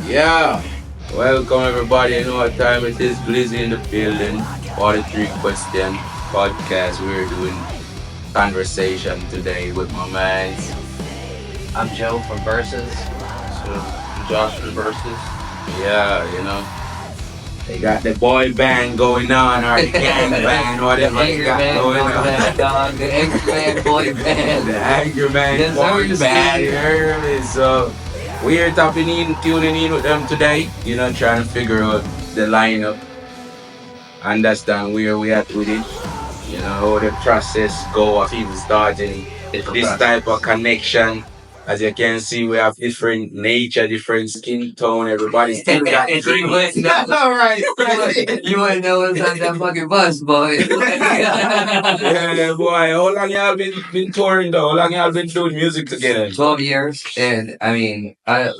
Yeah, welcome everybody. You know what time it is? Blizzy in the building. 43 question podcast. We're doing conversation today with my man. I'm Joe from Versus. So Josh versus. Yeah, they got the boy band going on or the gang band, whatever they Angry got Man going boy on. band, dog. The Angry Man boy band. The Angry Man Yes, boy sir. band. You heard me? So we're tuning in with them today. Trying to figure out the lineup, understand where we at with it. How the process go of even starting this type of connection. As you can see, we have different nature, different skin tone. Everybody still got You wouldn't know. All right. You wouldn't know inside that fucking bus, boy. Yeah, boy. How long y'all been touring though? How long y'all been doing music together? 12 years. And I mean, I've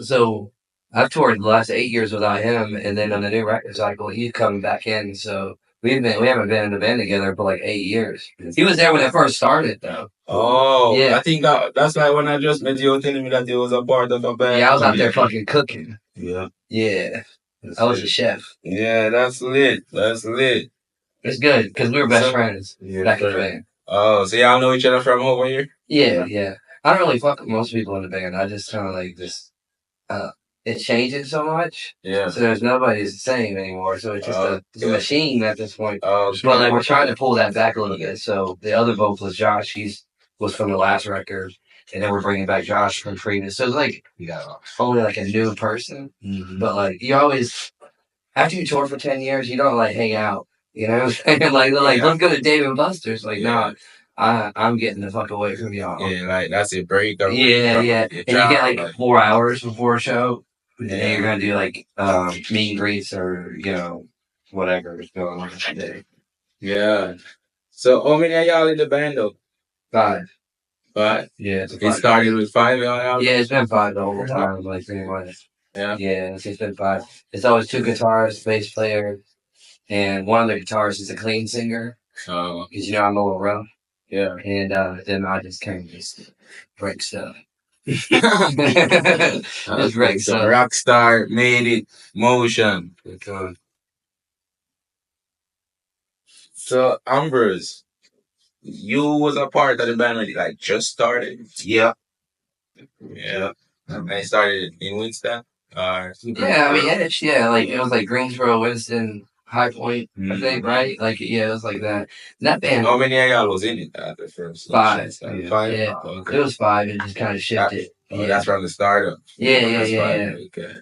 toured the last 8 years without him. And then on the new record cycle, he's coming back in. So we haven't been in the band together for like 8 years. He was there when it first started, though. Oh, Yeah. I think that's like when I just met you telling me that you was a part of a band. Yeah, I was out there fucking cooking. Yeah. Yeah. I was a chef. Yeah, that's lit. That's lit. It's good because we were best So- friends back in the band. Oh, so y'all know each other from over here? Yeah. I don't really fuck with most people in the band. I just kind of like it changes so much. Yeah. So there's nobody the same anymore. So it's just it's a machine at this point. Oh, But like we're trying to pull that back a little bit. So the other vocalist, Josh, was from the last record. And then we're bringing back Josh from previous. So it's like you got only like a new person. Mhm. But like you always, after you tour for 10 years, you don't like hang out. You know what I'm saying? Like they're like, let's go to Dave and Buster's. Like, Yeah. no, I'm getting the fuck away from y'all. Yeah, like that's a break. Yeah. And you get like 4 hours before a show. And Yeah. then you're gonna do like meet and greets or whatever is going on that day. Yeah. So how many of y'all in the band though? 5. 5. Yeah, it's a It 5. started with 5 y'all. Yeah, it's been 5 the whole time, like pretty much. Yeah. Yeah, it's been 5. It's always 2 guitarists, bass player, and one of the guitarists is a clean singer. Oh. Because I'm a little rough. Yeah. And then I just came just break stuff. Just break So stuff. Rockstar made it motion. So Ambrose, you was a part of the band when it like just started. Yeah. Yeah. And it started in Winston. Yeah, I mean, it was like Greensboro, Winston, High Point, I think, right? Like, yeah, it was like that. That band, How many of y'all was in it at the first? 5. 5? Yeah. Okay. It was 5 and just kind of shifted. Oh, that's from the start up. Yeah. Okay.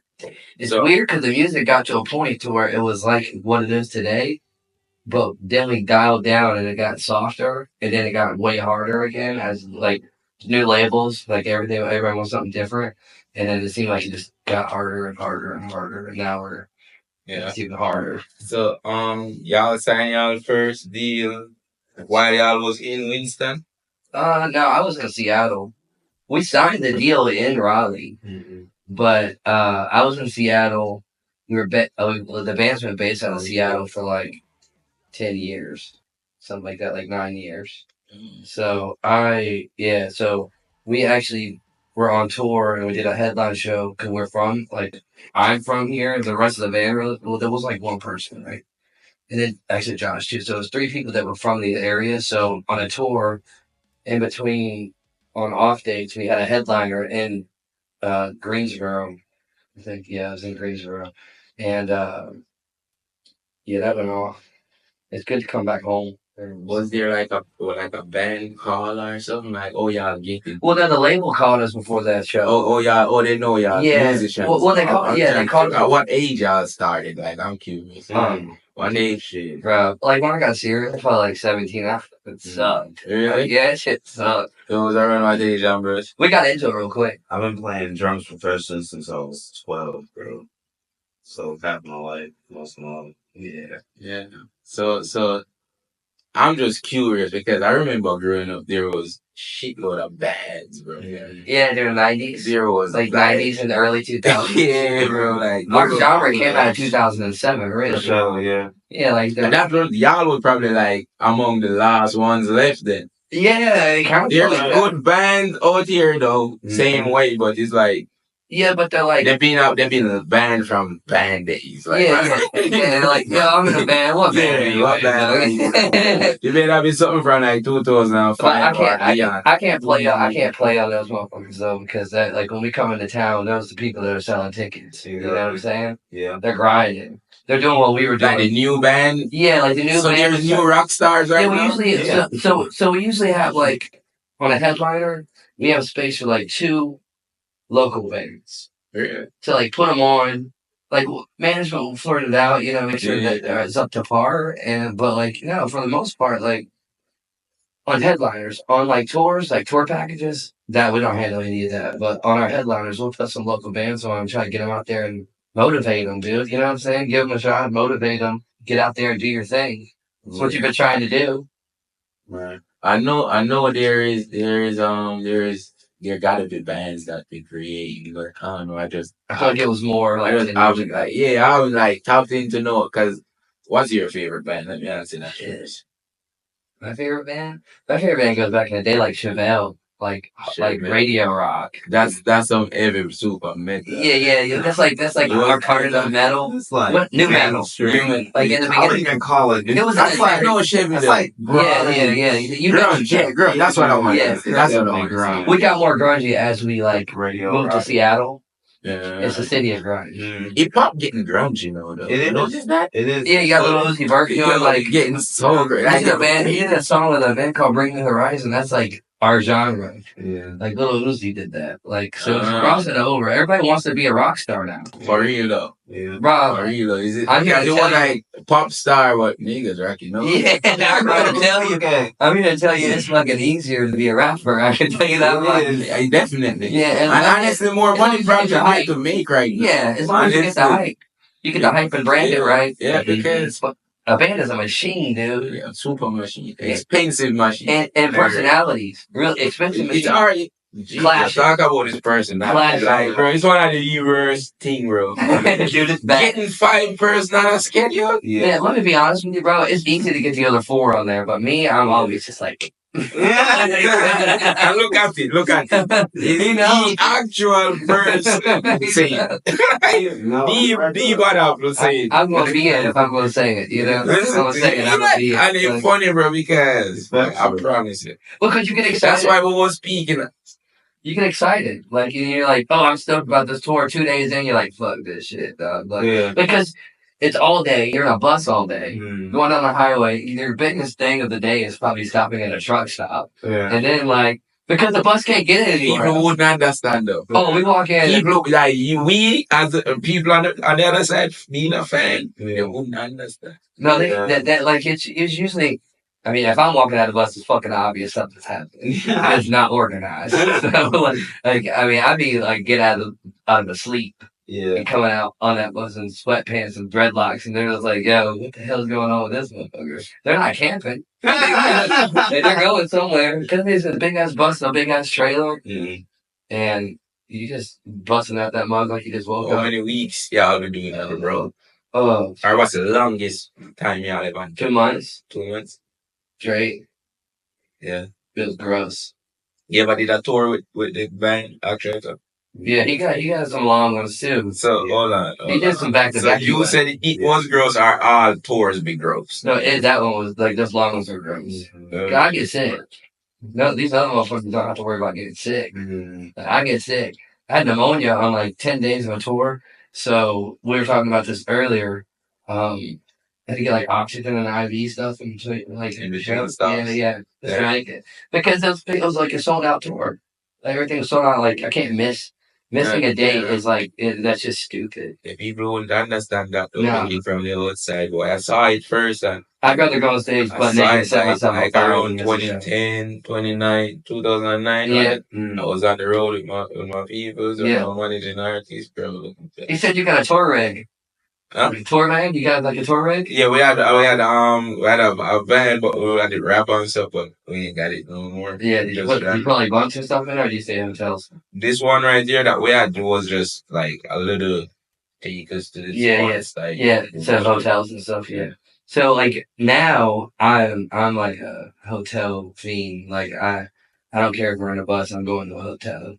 It's So- weird because the music got to a point to where it was like what it is today, but then we dialed down and it got softer, and then it got way harder again as like new labels, like everybody wants something different, and then it seemed like it just got harder and harder and harder, and now it's even harder. So y'all signed y'all first deal while y'all was in Winston. No, I was in Seattle. We signed the deal in Raleigh, but I was in Seattle. We were the band's been based out of Seattle for like 10 years, something like that, like 9 years. So so we actually were on tour and we did a headline show because I'm from here. The rest of the band, there was like one person, right? And then actually Josh too. So it was 3 people that were from the area. So on a tour, in between on off dates, we had a headliner in Greensboro. I think, yeah, it was in Greensboro. And that went off. It's good to come back home. Was there like a band call or something like, oh y'all get it? Well, then the label called us before that show. Oh they know y'all musicians. Well, they called. Yeah, they called. At what age y'all started? Like I'm curious. What age shit? Bro, like when I got serious, I felt like 17. It sucked. Really? Yeah, shit sucked. It was around my age, Ambrose. We got into it real quick. I've been playing drums professionally since I was 12, bro. So half my life, most of my life. Yeah. So I'm just curious because I remember growing up there was shitload of bands, bro. Yeah, during the 90s. There was Like 90s and the early 2000s. Yeah, bro. Like Our genre came out in 2007, really. So, yeah. Yeah, like and that's what y'all were probably like among the last ones left then. yeah, it kind of There's good bands out here though, same way, but it's like Yeah, but they're like, They've been banned from band days. Like, yeah, like, yo, I'm in a band. What band are yeah, you what in? band are you in? You better be something from like But 2005 or beyond. I can't play on those motherfuckers though, because that, like, when we come into town, those are the people that are selling tickets. You know what I'm saying? Yeah. They're grinding. They're doing what we were doing. Like the new band. Yeah, like the new So band. there's new rock stars right Yeah, we now. usually so we usually have, like, on a headliner, we have space for like 2 local bands Yeah. to, like, put them on. Like, management will sort it out, you know, make sure that it's up to par. But like, for the most part, like, on headliners, on like tours, like tour packages, that we don't handle any of that. But on our headliners, we'll put some local bands on and try to get them out there and motivate them, dude. You know what I'm saying? Give them a shot, motivate them, get out there and do your thing. That's what you've been trying to do. Right. I know there gotta be bands that they create, but I don't know. I feel like it was more like I was like tapped in to know, because what's your favorite band? Let me answer that first. My favorite band goes back in the day, like Chevelle, like radio rock. That's some heavy super metal. Yeah. That's like our part of the metal. It's like New metal. Like in the I wouldn't beginning. even call it. It was That's like no Chevy. That's like yeah. Grunge. That's what I want. Yeah, that's what I want. Grunge. We got more grungy as we like Radio moved to rock. Seattle. Yeah. It's the city of grunge. Hip hop getting grungy now, though. It is. Notice that? It is. Yeah, you got little Uzi Vert doing like getting so great. He did a song with a band called Bring Me the Horizon. That's like our genre. Yeah. Like Little Uzi did that. Like, so it's crossing over. Everybody wants to be a rock star now. For real though. Yeah. Bro, For real though. Is it? I'm gonna It was like pop star, what niggas rock, you know? Yeah, I'm gonna tell you. Okay. I'm gonna tell you, it's fucking easier to be a rapper. I can tell you that much. Yeah, definitely. Yeah, and honestly, more money probably hype to make right now. Yeah, as long as you get the hype. You get the hype and brand it right. Yeah, because a band is a machine, dude. Yeah, super machine. Expensive machine. And personalities. Real expensive machine. It's already Classic. Talk about this person. Classic. Like, bro, it's one of the worst thing, bro. Dude, it's bad. Getting 5 person on a schedule? Yeah, let me be honest with you, bro. It's easy to get the other 4 on there, but me, I'm always just like... And look at it. You know? The actual person saying the bad apple saying. I'm going to be it if I'm going to say it, you know? I'm going to say it, I'm going to be it. And it's funny, bro, because I promise you. Well, because you get excited. That's why we were speaking. You get excited. Like, you're like, oh, I'm stoked about this tour. 2 days in, you're like, fuck this shit, dog. Like, because it's all day. You're in a bus all day. Going down the highway. Your biggest thing of the day is probably stopping at a truck stop. Yeah. And then, like, because the bus can't get it anymore. People wouldn't understand, though. Oh, we walk in. People, like, we, as people on the other side, being a fan, they wouldn't understand. No, that like, it's usually... I mean, if I'm walking out of the bus, it's fucking obvious something's happening. It's not organized. So, like, I mean, I'd be like, get out of the sleep. Yeah. And coming out on that bus in sweatpants and dreadlocks, and they're just like, yo, what the hell's going on with this motherfucker? They're not camping. They're going somewhere. Because it's a big ass bus and a big ass trailer. And you just busting out that mug like you just woke up. How many weeks y'all been doing that, bro? Oh. Or what's the longest time y'all ever on? 2 months. 2 months? Straight. Yeah. It was gross. You ever did a tour with the band, actually? Yeah, he got some long ones too. So, hold on. He did some back-to-back. So you said it was gross, or all tours be gross? No, that one was, like, those long ones are gross. I get sick. No, these other motherfuckers don't have to worry about getting sick. Like, I get sick. I had pneumonia on, like, 10 days of a tour. So, we were talking about this earlier. I had to get, like, oxygen and IV stuff and, like, in between stuff. Yeah. Because it was like a sold out tour. Like, everything was sold out. Like, I can't miss. Missing a date is like, that's just stupid. The people wouldn't understand that looking from the outside. Boy, I saw it first, and I'd rather go on stage, but I saw it like around 2010, 2009. Yeah. I was on the road with my people, so I'm managing artists, bro. He said you got a tour rig. Huh? Tour van? You got like a tour rig? Yeah, we had a van, but we had to rap on stuff, but we ain't got it no more. Yeah, you put like bunks and stuff in, or do you stay in hotels? This one right here that we had was just like a little take us to this like, instead of hotels and stuff. Yeah. So like now I'm like a hotel fiend. Like I don't care if we're in a bus. I'm going to a hotel.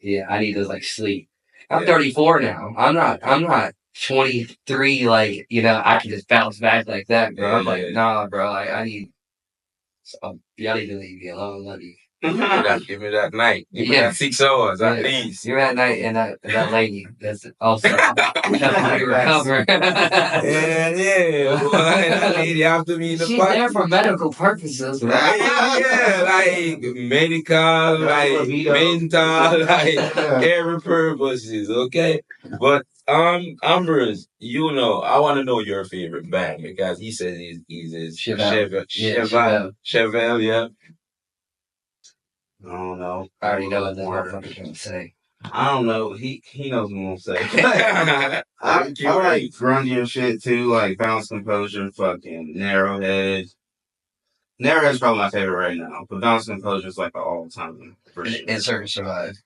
Yeah, I need to like sleep. I'm 34 now. I'm not 23. Like, I can just bounce back like that, bro. I'm like, nah, bro. I need. Y'all need to leave me alone, let me. Give me that night. Give me that 6 hours at least. You're at night and that lady. That's also helping me recover. Yeah. Well, that lady after me in the She's there for medical purposes, right? Yeah, like medical, like mental, like every purposes, okay? But Ambrose, I want to know your favorite band because he says he's Chevelle. Chevelle, yeah. I don't know. I already know what this motherfucker's gonna say. I don't know. He knows what I'm gonna say. I like grungier shit too, like Bounce Composure, fucking Narrowhead. Narrowhead's probably my favorite right now, but Bounce Composure is like the all time for sure. And Circus Survive.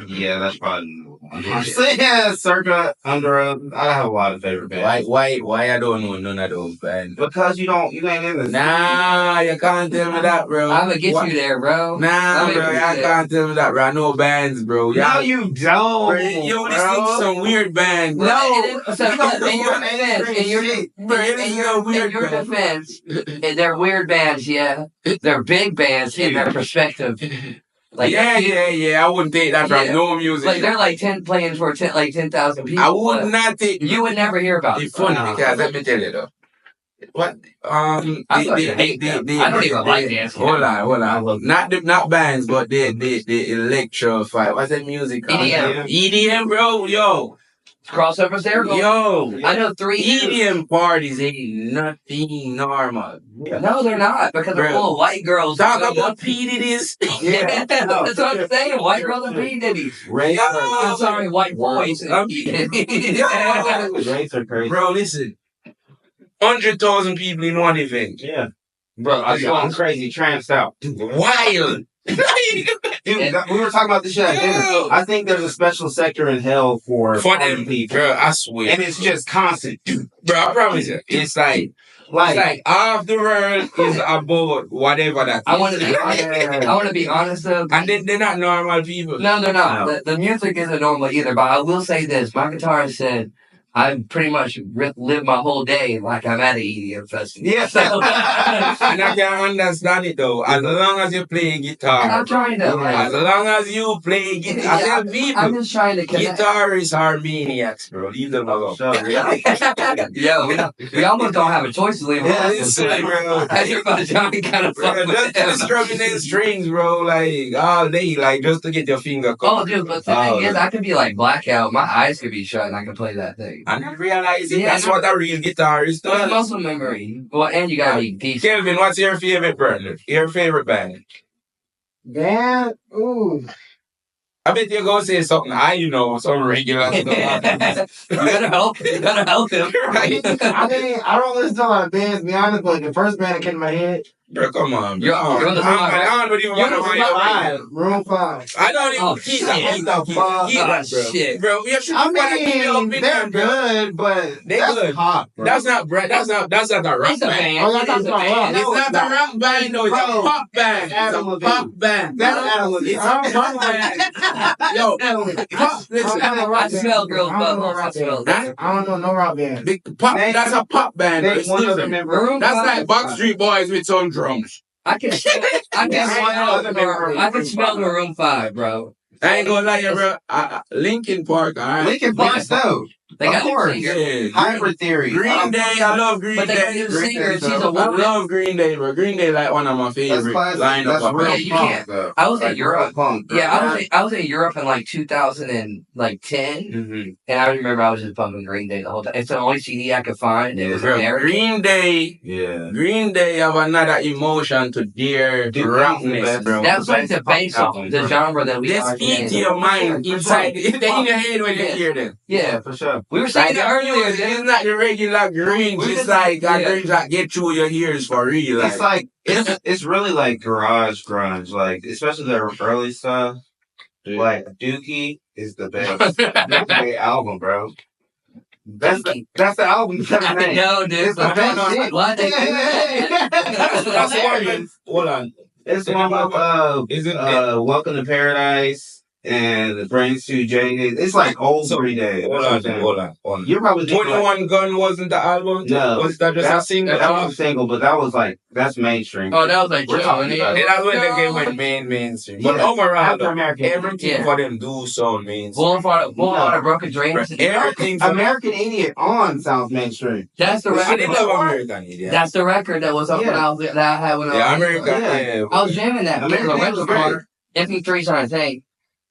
Yeah, that's probably yeah, Circa, Under Oath. I have a lot of favorite bands. Why I don't know none of those bands? Because you ain't in this. Nah, you can't tell me that, bro. I'm gonna get you there, bro. Nah, bro, you can't tell me that, bro. I know bands, bro. No, you don't. Bro, you listen to some weird bands, bro. No, in your defense, they're weird bands, yeah. They're big bands in their perspective. Like, yeah. I wouldn't take that from no music. Like they're like 10 for 10,000 people. I would not take. You would never hear about. It's funny because let me tell you though. What? I don't even like dance. Hold on. Not bands, but the electrify. What's that music? EDM, bro. Yo. Crossovers there. Yo. I know 3 EDM parties ain't nothing normal. No, they're not because they're full of white girls. Talk about P. Diddy's. Yeah, that's what I'm saying. White girls and P. Diddy's. I'm sorry, white boys. Rates are crazy. Bro, listen. 100,000 people in one event. Yeah. Bro, I was going crazy, tranced out. Wild. Dude, we were talking about this shit at dinner. I think there's a special sector in hell for them people. Bro, I swear. And it's just constant. Bro, I promise you. It's like half the world is about whatever that is. I want to be honest though. And they're not normal people. No, they're not. No. The music isn't normal either. But I will say this: my guitarist said, I pretty much live my whole day like I'm at an EDM festival. Yeah. So, and I can understand it though. As long as you play guitar. I'm trying to. As long as you play guitar. Yeah, I'm just trying to connect. Guitarists are maniacs, bro. Leave them alone. Yo, we almost don't have a choice to leave them alone. Yeah, it's silly, bro. Everybody trying to kind of fuck with them. Just strumming their strings, bro, like all day, like just to get your finger caught. Oh, dude, but the thing is, I could be like blackout. My eyes could be shut and I can play that thing. I didn't realize it. That's what a real guitarist does. It's muscle memory. Well, and you gotta be decent. Kelvin, what's your favorite band? Your favorite band? Band? Ooh. I bet you're gonna say something some regular stuff. You gotta help him. Right? I don't listen to a lot of bands, to be honest, but the first band that came to my head. Bro, come on. You're on the I don't even want to Five. Room 5. I don't even keep that, bro. Shit. Bro, They're good, but they're good. Pop, bro. That's not a rock band. It's a band. Oh, that's not rock. It's not a rock band, no. It's a pop band. It's a pop band. That's Adam Levine. It's a pop band. Yo, pop. Listen. I smell girls' butt. I don't know no rock band. That's a pop band. That's like Backstreet Boys with some drums. I can smell Maroon 5, bro. I ain't gonna lie, bro. Linkin Park, alright. Linkin Park, though. They got of course. Yeah. Hybrid Theory. Green Day, I love Green Day. But they got new singer, she's a woman. I love Green Day, bro. Green Day like one of my favorite lineup. That's real you punk, can't. though. I was in Europe. Punk, yeah, I was in Europe in like 2010, and I remember I was just bumping Green Day the whole time. It's the only CD I could find. It was American. Green Day. Yeah. Green Day have another emotion to their rockness, bro. That's like the base of the genre that we are. They speak to your mind inside. They in your head when you hear them. Yeah, for sure. We were saying that earlier. It's not the regular green. It's like a green that get through your ears for real. It's like it's really like garage grunge, like especially the early stuff. Yeah. Like Dookie is the best. That's a great album, bro. That's the album. No, dude. It's the best shit. What? That's the one. Hold on. It's one with Welcome to Paradise and the Brains 2 Jaded. It's like old So, 3 days. hold on. You're probably thinking 21 Gun wasn't the album? No. Was that just a single? That was a single, but that's mainstream. Oh, that was like We're talking about And that's when they came with mainstream. But Yeah. overall, After American everything Yeah. for them do sound mainstream. Boulevard of Broken Dreams. Everything for American Idiot on sounds mainstream. That's the I record. didn't love American Idiot. That's the record that was up when I was that I had when I Yeah, was American. Yeah. Yeah. I was jamming that. American American Idiot was Record. MP3's on a thing.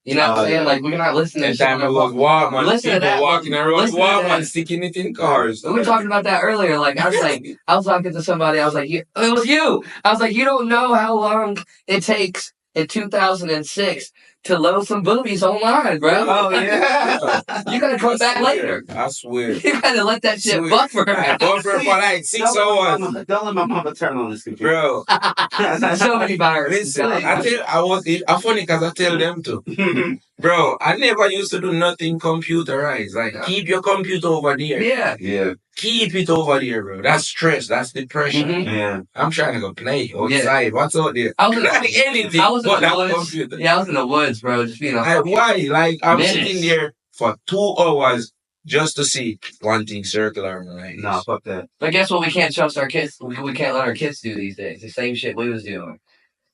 You know what I'm saying? yeah. Like we're not listening That to time shit it on was our Walkman. Listen to People that. walking around Listen to Walkman, that. sticking it in cars. We were talking about that earlier. Like I was talking to somebody. I was like, it was you. I was like, you don't know how long it takes in 2006 to load some boobies online, bro. Oh, yeah. You gotta come back later. I swear. You gotta let that shit Swear. buffer. I buffer for like 6 hours. Don't let my mama turn on this computer. Bro, So many viruses. listen, I funny because I tell them to. Bro, I never used to do nothing computerized. Like, keep your computer over there. Yeah. Yeah. Keep it over there, bro. That's stress. That's depression. Mhm. Yeah. I'm trying to go play outside. What's out there? I was in Like anything I was in but the that woods. computer. Yeah, I was in the woods, bro. Just being a Like, why? Like, I'm Minutes. sitting there for 2 hours just to see one thing circle around my eyes. Nah, fuck that. But guess what? We can't trust our kids. We can't let our kids do these days. The same shit we was doing.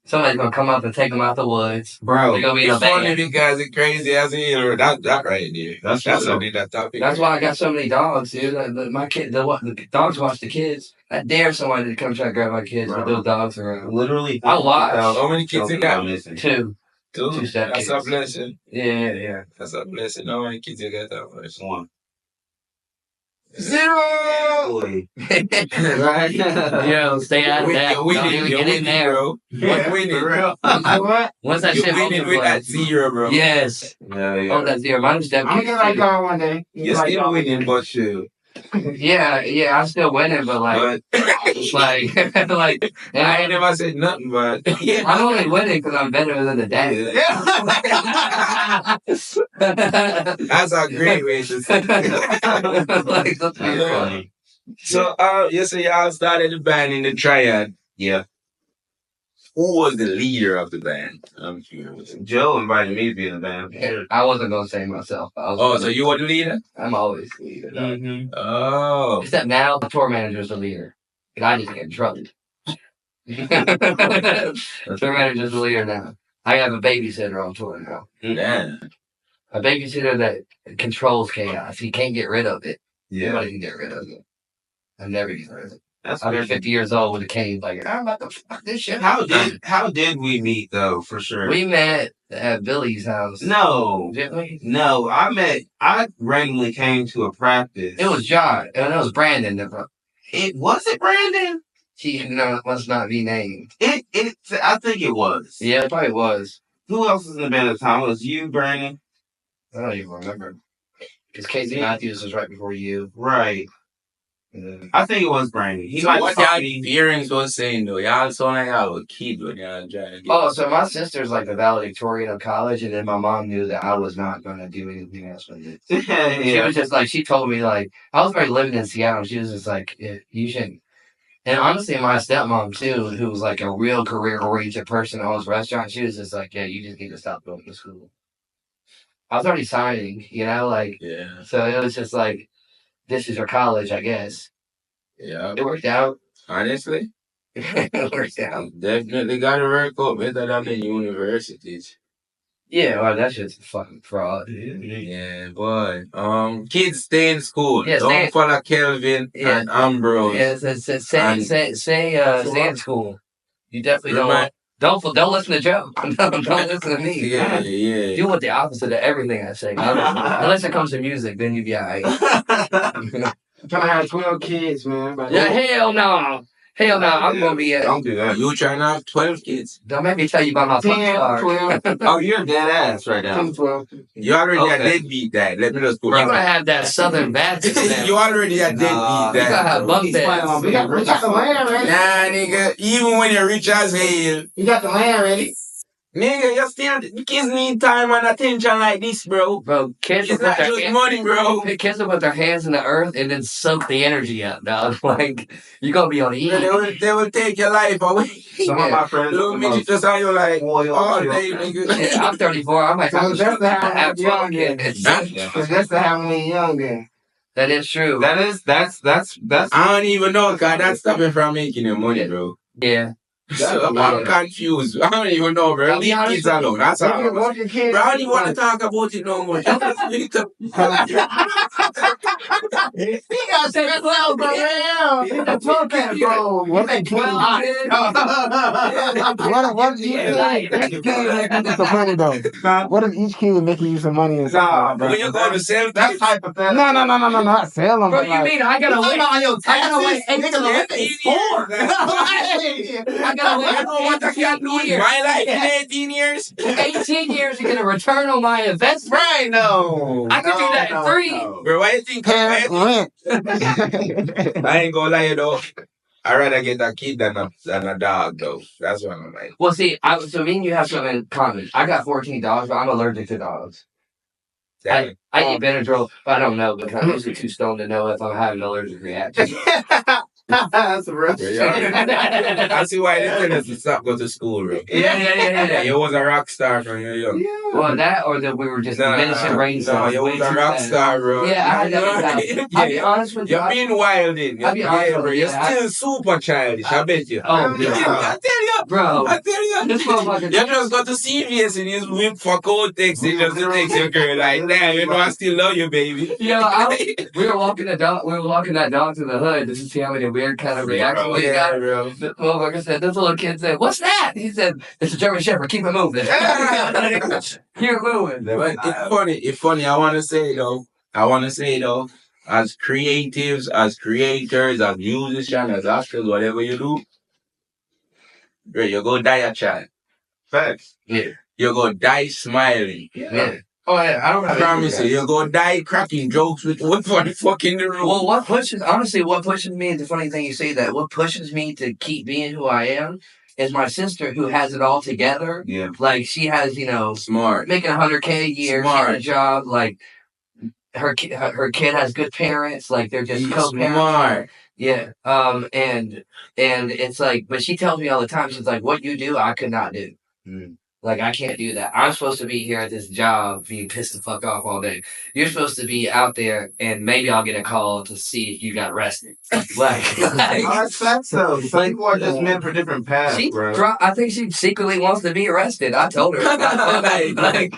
Somebody's gonna come up and take them out the woods. Bro. They're gonna be in a It's funny van. because it's crazy as a hero. That right there. That's That's true. only that topic. That's why I got so many dogs, dude. My kid, the dogs watch the kids. I dare somebody to come try to grab my kids with those dogs around. Literally. I watch. How many kids you got? Missing. Two. Two. Two step That's kids. a blessing. Yeah. That's a blessing. How many kids you got that much? One. 0. Boy. Right? Yo, stay out of that. You're winning. Don't even You're get in winning, there. bro. Yeah, You're winning. for real. What? Once that You're shit winning opens, with like, that 0, bro. yes. Yeah, Oh, that's zero. Mine was I'm gonna get like y'all one day. You're still winning, but shoot. Yeah, I'm still winning, but like, But like, like, I ain't never said nothing, but yeah. I'm only winning because I'm better than the dad. That's a great way to say it. Like, that's That's funny. So, you say y'all started the band in the triad. Yeah. Who was the leader of the band? I'm curious. Joe invited me to be in the band. Sure. I wasn't gonna say myself. Oh, so you were the leader? I'm always the leader. though. Mm-hmm. Oh. Except now, the tour manager's the leader. And I just get in trouble. The tour manager's the leader now. I have a babysitter on tour now. Damn. A babysitter that controls chaos. He can't get rid of it. Yeah. Nobody can get rid of it. I never get rid of it. That's I'll be good. 50 years old with a cane, like, I'm about to fuck this shit. How did we meet though? For sure. We met at Billy's house. No. Didn't we? No. I randomly came to a practice. It was John, and it was Brandon. It was it Brandon? He must not be named. I think it was. Yeah, it probably was. Who else was in the band at the time? It was you, Brandon? I don't even remember. Because Casey Matthews was right before you. Right. I think it was Brandon. He So might what have y'all parents was saying though? Y'all sound like y'all were kids when y'all trying to get. Oh, so my sister's like the valedictorian of college, and then my mom knew that I was not going to do anything else with it. She yeah. was just like, she told me, like, I was already living in Seattle, and she was just like, yeah, you shouldn't. And honestly, my stepmom, too, who was like a real career-oriented person who owns restaurants, she was just like, yeah, you just need to stop going to school. I was already signing, you know, like, Yeah. so it was just like, this is your college, I guess. Yeah. It worked out. Honestly, It worked out. definitely got to work out better than the universities. Yeah, well, that shit's a fucking fraud. Yeah, boy. Kids stay in school. Yeah, Don't follow Kelvin Yeah. and Ambrose. Yeah, stay in school. You definitely don't listen to Joe. Don't listen to me. Yeah. Do what the opposite of everything I say. Unless it comes to music, then you be alright. I'm trying to have 12 kids, man. Yeah, hell no. Hell no. I'm gonna be Don't do that. You trying to have 12 kids? Don't make me tell you about my 10, fucking 12, Oh, you're dead ass right now. 10, 12. You already got Okay. deadbeat that. Let me just put You're gonna have that Southern Baptist now. You already got deadbeat Nah. that. You gotta have bunk We got beds. the land ready. Nah, nigga. Even when you're rich as hell. You got the land ready. Nigga, you still kids need time and attention like this, bro. Bro, kids will It's put not their just hands, money, bro. kids will put their hands in the earth and then soak the energy up, dog. Like, you're gonna be on the Bro, E. they will take your life away. Some of my friends Little are the midget most just on you like loyal all children. day, nigga. Yeah, I'm 34. I might So have that's the how have we 12 young then. kids. Huh? Yeah. So that's the how we young then. That is true. That's I don't even know, cause that's stopping from making your money, bro. Yeah. So I'm confused. I don't even know, bro. I'll be Leave honest kids with alone. That's all. I'm What your kids? Bro, I don't even want to talk about it no more. Just leave it. He got said 12, bro. Yeah, he got 12 kids, bro. What they 12 kids? What each kid making you some money though? What if each kid making you some money and stuff? When you go to sell that's kids, hypothetical. No, not sell them. Bro, you mean I gotta wait? on your I gotta wait 18 I gotta wait. I know what I can do in my life in 18 years. 18 years to get a return on my investment. Right, no. I could do that in 3. Bro, why you think? Rent. I ain't gonna lie, though. I'd rather get a kid than a dog, though. That's what I'm like. Well, see, so me and you have something in common. I got 14 dogs, but I'm allergic to dogs. I eat Benadryl, but I don't know because I'm usually too stoned to know if I'm having an allergic reaction. That's rough. I see why they tell us to stop going to school, bro. Yeah. You was a rock star from your young. Well, that or that we were just diminishing brain No, cells. you way was a too rock fast. star, bro. Yeah, I had that. I'll be honest with you. You're being wilding. I'll be honest bro. with you. You're still super childish. I bet you. Oh, I tell you. bro. I tell you. This motherfucker. You just got to CVS and you whip for cold text. You just text your girl like, damn, you know I still love you, baby. We were walking that dog to the hood to see how many weird kind of reactions we got. Bro. The motherfucker said, this little kid said, what's that? He said, it's a German Shepherd, keep it moving. Keep it moving. But it's funny. I want to say though, as creatives, as creators, as musicians, as actors, whatever you do, bro, you go die a child. Facts. Yeah. You go die smiling. Yeah. Oh yeah, I don't I promise you, you go die cracking jokes with what for the fuck in the room. Well, what pushes me, the funny thing you say that, what pushes me to keep being who I am is my sister who has it all together. Yeah. Like, she has, Smart. making $100K a year, she has a job, like, her kid has good parents, like, they're just co-parents. Smart. Yeah. And it's like, but she tells me all the time, she's like, what you do, I could not do. Mm. Like, I can't do that. I'm supposed to be here at this job being pissed the fuck off all day. You're supposed to be out there and maybe I'll get a call to see if you got arrested. I expect so. Some people are just meant for different paths, bro. I think she secretly wants to be arrested. I told her. like,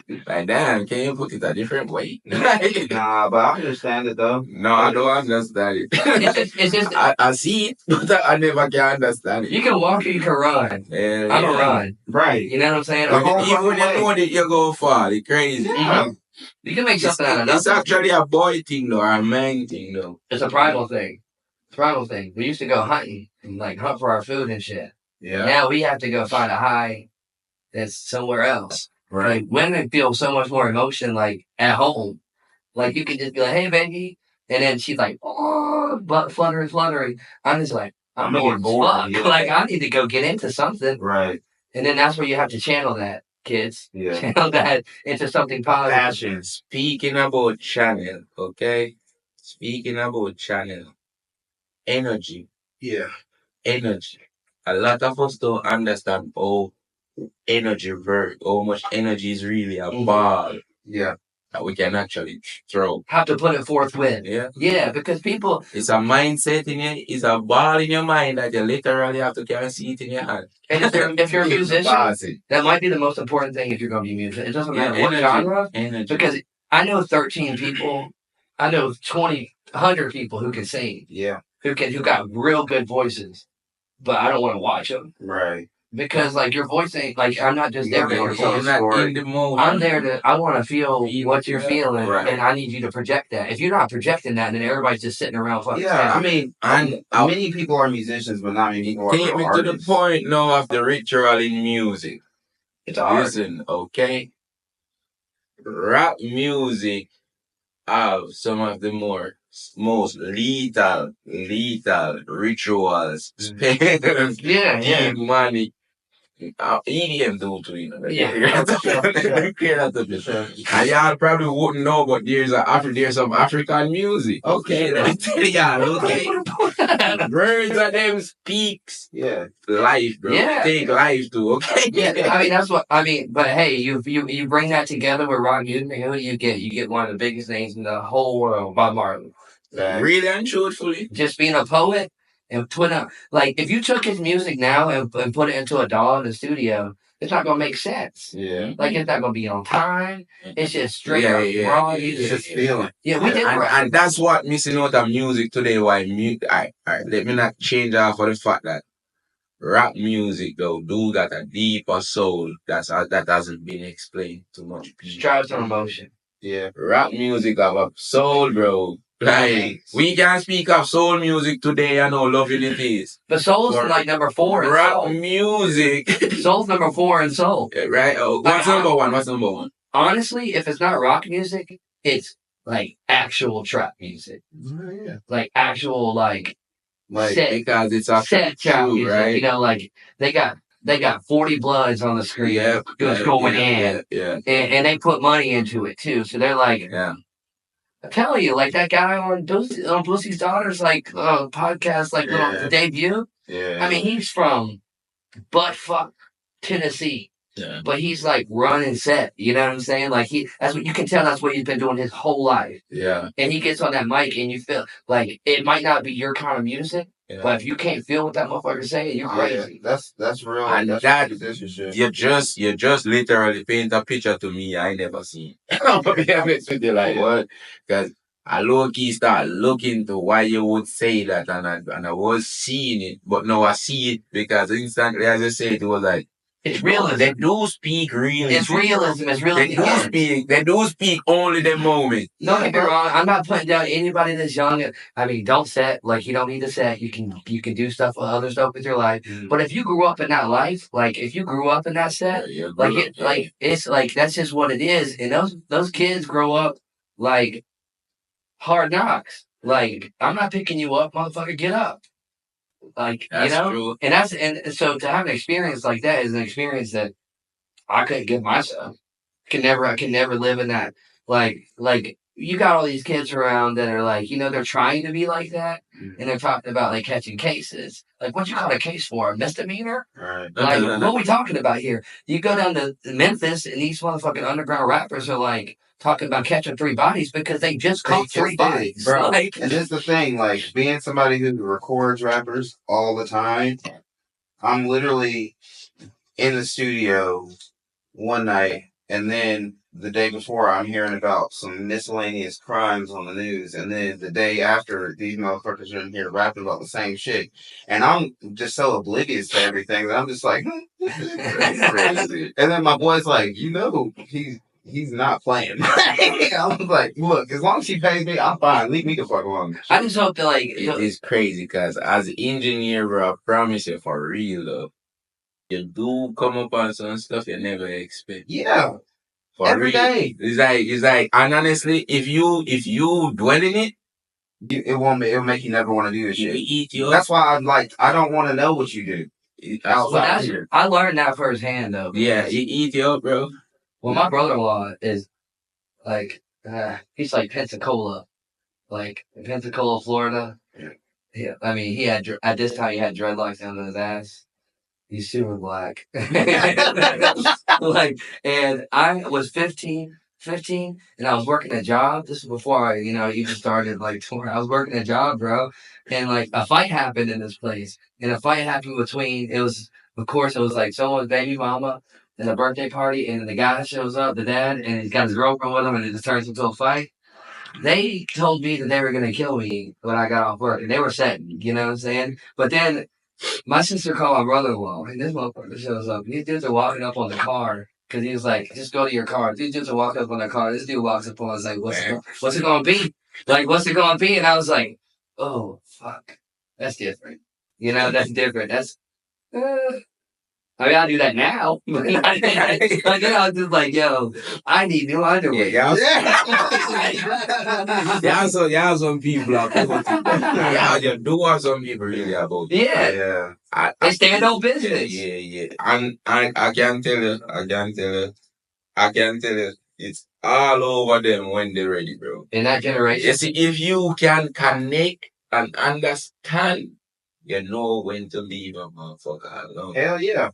damn, can you put it a different way? Nah, but I understand it though. No, I don't understand it. It's just I see it, but I never can understand it. you can walk or you can run. Yeah, I'm a run. Right. You know what I'm saying? The whole Even when you fucking know that you go far, it's crazy. Mhm. You can make something out of It's nothing. actually a boy thing though, or a man thing though. It's a primal thing. Primal thing. We used to go hunting and like hunt for our food and shit. Yeah. Now we have to go find a high that's somewhere else. Right. Like, women feel so much more emotion like at home. Like, you can just be like, hey baby, and then she's like, oh, but fluttering. I'm just like, I'm bored as fuck. Yeah. Like, I need to go get into something. Right. And then that's where you have to channel that, kids. Yeah. Channel that into something positive. Passion. Speaking about channel, okay? Speaking about channel. Energy. Yeah. Energy. A lot of us don't understand how energy works, how much energy is really a ball Yeah. that we can actually throw. Have to put it forth with. Yeah. Yeah, because people, It's a mindset in you, it's a ball in your mind that you literally have to carry see it in your hand. and if you're a musician, Pass it. that might be the most important thing if you're going to be a musician. It doesn't Yeah, matter what energy. genre, Energy. because I know 13 people, I know 100 people who can sing, Yeah. who got real good voices, but I don't want to watch them Right. because like your voice ain't like, I'm not just there You're to tell You're a not story. in the mode. I'm there to, I want to feel what you're feeling, Right. and I need you to project that. If you're not projecting that, then everybody's just sitting around fucking Yeah, I standing. mean, And many people are musicians, but not many people are take me to the artists. point now of the ritual in music. It's hard. Listen, okay? Rap music have some of the most lethal rituals, spells, Yeah. demonic EDM do too, you know. Yeah. Clear that up, sure. And y'all probably wouldn't know, but there's some African music. Okay, let me tell y'all, okay. Birds of them speaks. Yeah. Life, bro. Yeah. Take life too, okay? Yeah, I mean that's what I mean. But hey, you bring that together with rock music, who do you get? You get one of the biggest names in the whole world, Bob Marley. Really and truthfully. Just being a poet and put up like if you took his music now and put it into a DAW in the studio, it's not gonna make sense. Yeah. Like it's not gonna be on time. It's just straight up raw. It's just feeling. Yeah, we did. And that's what missing out of music today. Why let me not change off for the fact that rap music though do got a deeper soul that hasn't been explained too much. Drives on emotion. Yeah. Rap music have a soul, bro. Like we can speak of soul music today and how lovely it is. But soul's like number 4 in rap soul. Music. Soul's number 4 in soul. Right? Oh, what's number one? What's number one? Honestly, if it's not rock music, it's like actual trap music. Yeah. Like actual like set, because it's a set trap music. Right? You know, like they got 40 Bloods on the screen. Yeah, Just going in. Yeah. And they put money into it too. So they're like, yeah. I'm telling you, like that guy on Boosie's Daughter's like podcast, like little debut. Yeah. I mean, he's from buttfuck Tennessee. Yeah. But he's like running set. You know what I'm saying? Like that's what you can tell. That's what he's been doing his whole life. Yeah. And he gets on that mic, and you feel like it might not be your kind of music, but if you can't feel what that motherfucker's saying, you're crazy. Yeah. That's real. And that's shit. You just literally paint a picture to me I never seen. I'm gonna be honest with you, like what? Because I low key start looking to why you would say that, and I was seeing it, but now I see it because instantly, as I said, it was like. It's realism. They do speak realism. It's realism. It's realism. They do speak only the moment. Don't get me wrong. I'm not putting down anybody that's young. I mean, don't set. Like, you don't need to set. You can do stuff with other stuff with your life. Mm-hmm. But if you grew up in that life, like if you grew up in that set, it's like that's just what it is. And those kids grow up like hard knocks. Like, I'm not picking you up, motherfucker. Get up. Like, that's you know, true. and so to have an experience like that is an experience that I couldn't give myself. I can never live in that. Like you got all these kids around that are like, you know, they're trying to be like that, and they're talking about like catching cases. Like, what you call a case for? A misdemeanor? Right. Like, what are we talking about here? You go down to Memphis, and these motherfucking underground rappers are like talking about catching 3 bodies because they just caught 3 bodies, bro. Like, and this is the thing, like being somebody who records rappers all the time. I'm literally in the studio one night, and then the day before, I'm hearing about some miscellaneous crimes on the news, and then the day after, these motherfuckers are in here rapping about the same shit, and I'm just so oblivious to everything that I'm just like, crazy. And then my boy's like, you know, he's not playing. I was like, look, as long as she pays me, I'm fine. Leave me the fuck alone. I just hope that like it's crazy because as an engineer, bro, I promise you for real though, you do come up on some stuff you never expect. Yeah. For every real. day. It's like, and honestly, if you dwell in it, it'll make you never want to do this shit. Eat you. That's why I don't want to know what you do. I learned that firsthand though. Yeah, it eat you up, bro. Well, my brother-in-law is like, he's like Pensacola, like in Pensacola, Florida. Yeah, I mean, at this time he had dreadlocks down to his ass. He's super black. Like, and I was 15, and I was working a job. This is before I, even started like touring. I was working a job, bro. And like a fight happened in this place. And a fight happened it was like someone's baby mama at a birthday party, and the guy shows up, the dad, and he's got his girlfriend with him, and it just turns into a fight. They told me that they were going to kill me when I got off work, and they were setting, you know what I'm saying? But then my sister called my brother-in-law, and this motherfucker shows up. These dudes are walking up on the car, because he was like, just go to your car. These dudes are walking up on the car. This dude walks up on us like, what's it going to be? Like, what's it going to be? And I was like, oh, fuck. That's different. That's different. That's, I mean, I do that now. Like, then I was just like, yo, I need new underwear. Yeah. Y'all some people are about it. Yeah, you do have some people really about it. Yeah. They stand on business. Yeah. And I can tell you, it's all over them when they're ready, bro. In that generation. You see, if you can connect and understand, you know when to leave a motherfucker alone. Hell yeah.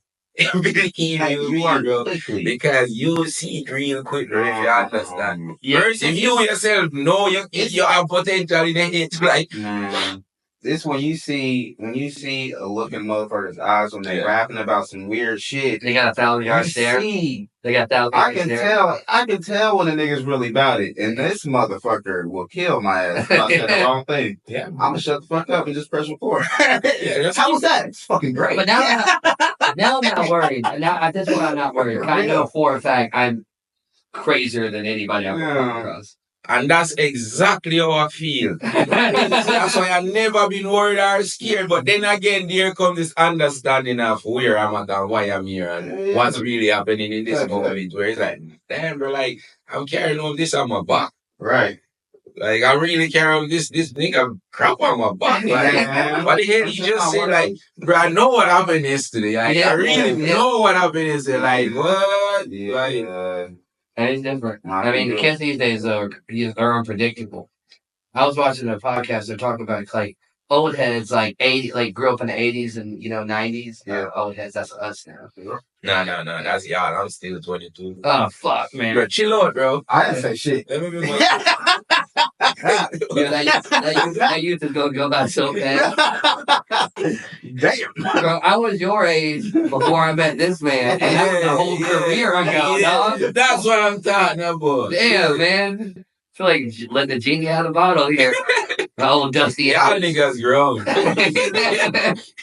Believe you, bro. Because you see it real quick, bro, if you understand. First, if you yourself know you have potential in it, like, man. This when you see a look in motherfuckers' eyes when they rapping about some weird shit. They got 1,000 yards there. They got 1,000 I yards can there. I can tell when a nigga's really about it. And this motherfucker will kill my ass if I said the wrong thing. Yeah. I'ma shut the fuck up and just press record. How was that? It's fucking great. But now I'm not worried. Now at this point I'm not worried. I know for a fact I'm crazier than anybody I've ever come across. And that's exactly how I feel. That's why I've never been worried or scared. But then again, there comes this understanding of where I'm at and why I'm here and what's really happening in this moment. Where it's like, damn, bro, like, I'm carrying on this on my back. Right. Like, I really carry on this nigga crap on my back. Like, what the hell you just say, like, bro, I know what happened yesterday. Like, I really know what happened yesterday. Like, what? Yeah. Like, and it's different. I mean, the kids these days are unpredictable. I was watching a podcast. They're talking about like old heads, like grew up in the 80s and 90s. Yeah, old heads. That's us now. No, that's y'all. I'm still 22. Oh fuck, man. Bro, chill out, bro. I didn't say shit. Let me be that youth is gonna go by so fast. Damn. Bro, I was your age before I met this man, and that was the whole career ago, dog. That's what I'm talking about. Damn, man. I feel like let the genie out of the bottle here. The old dusty y'all niggas grown.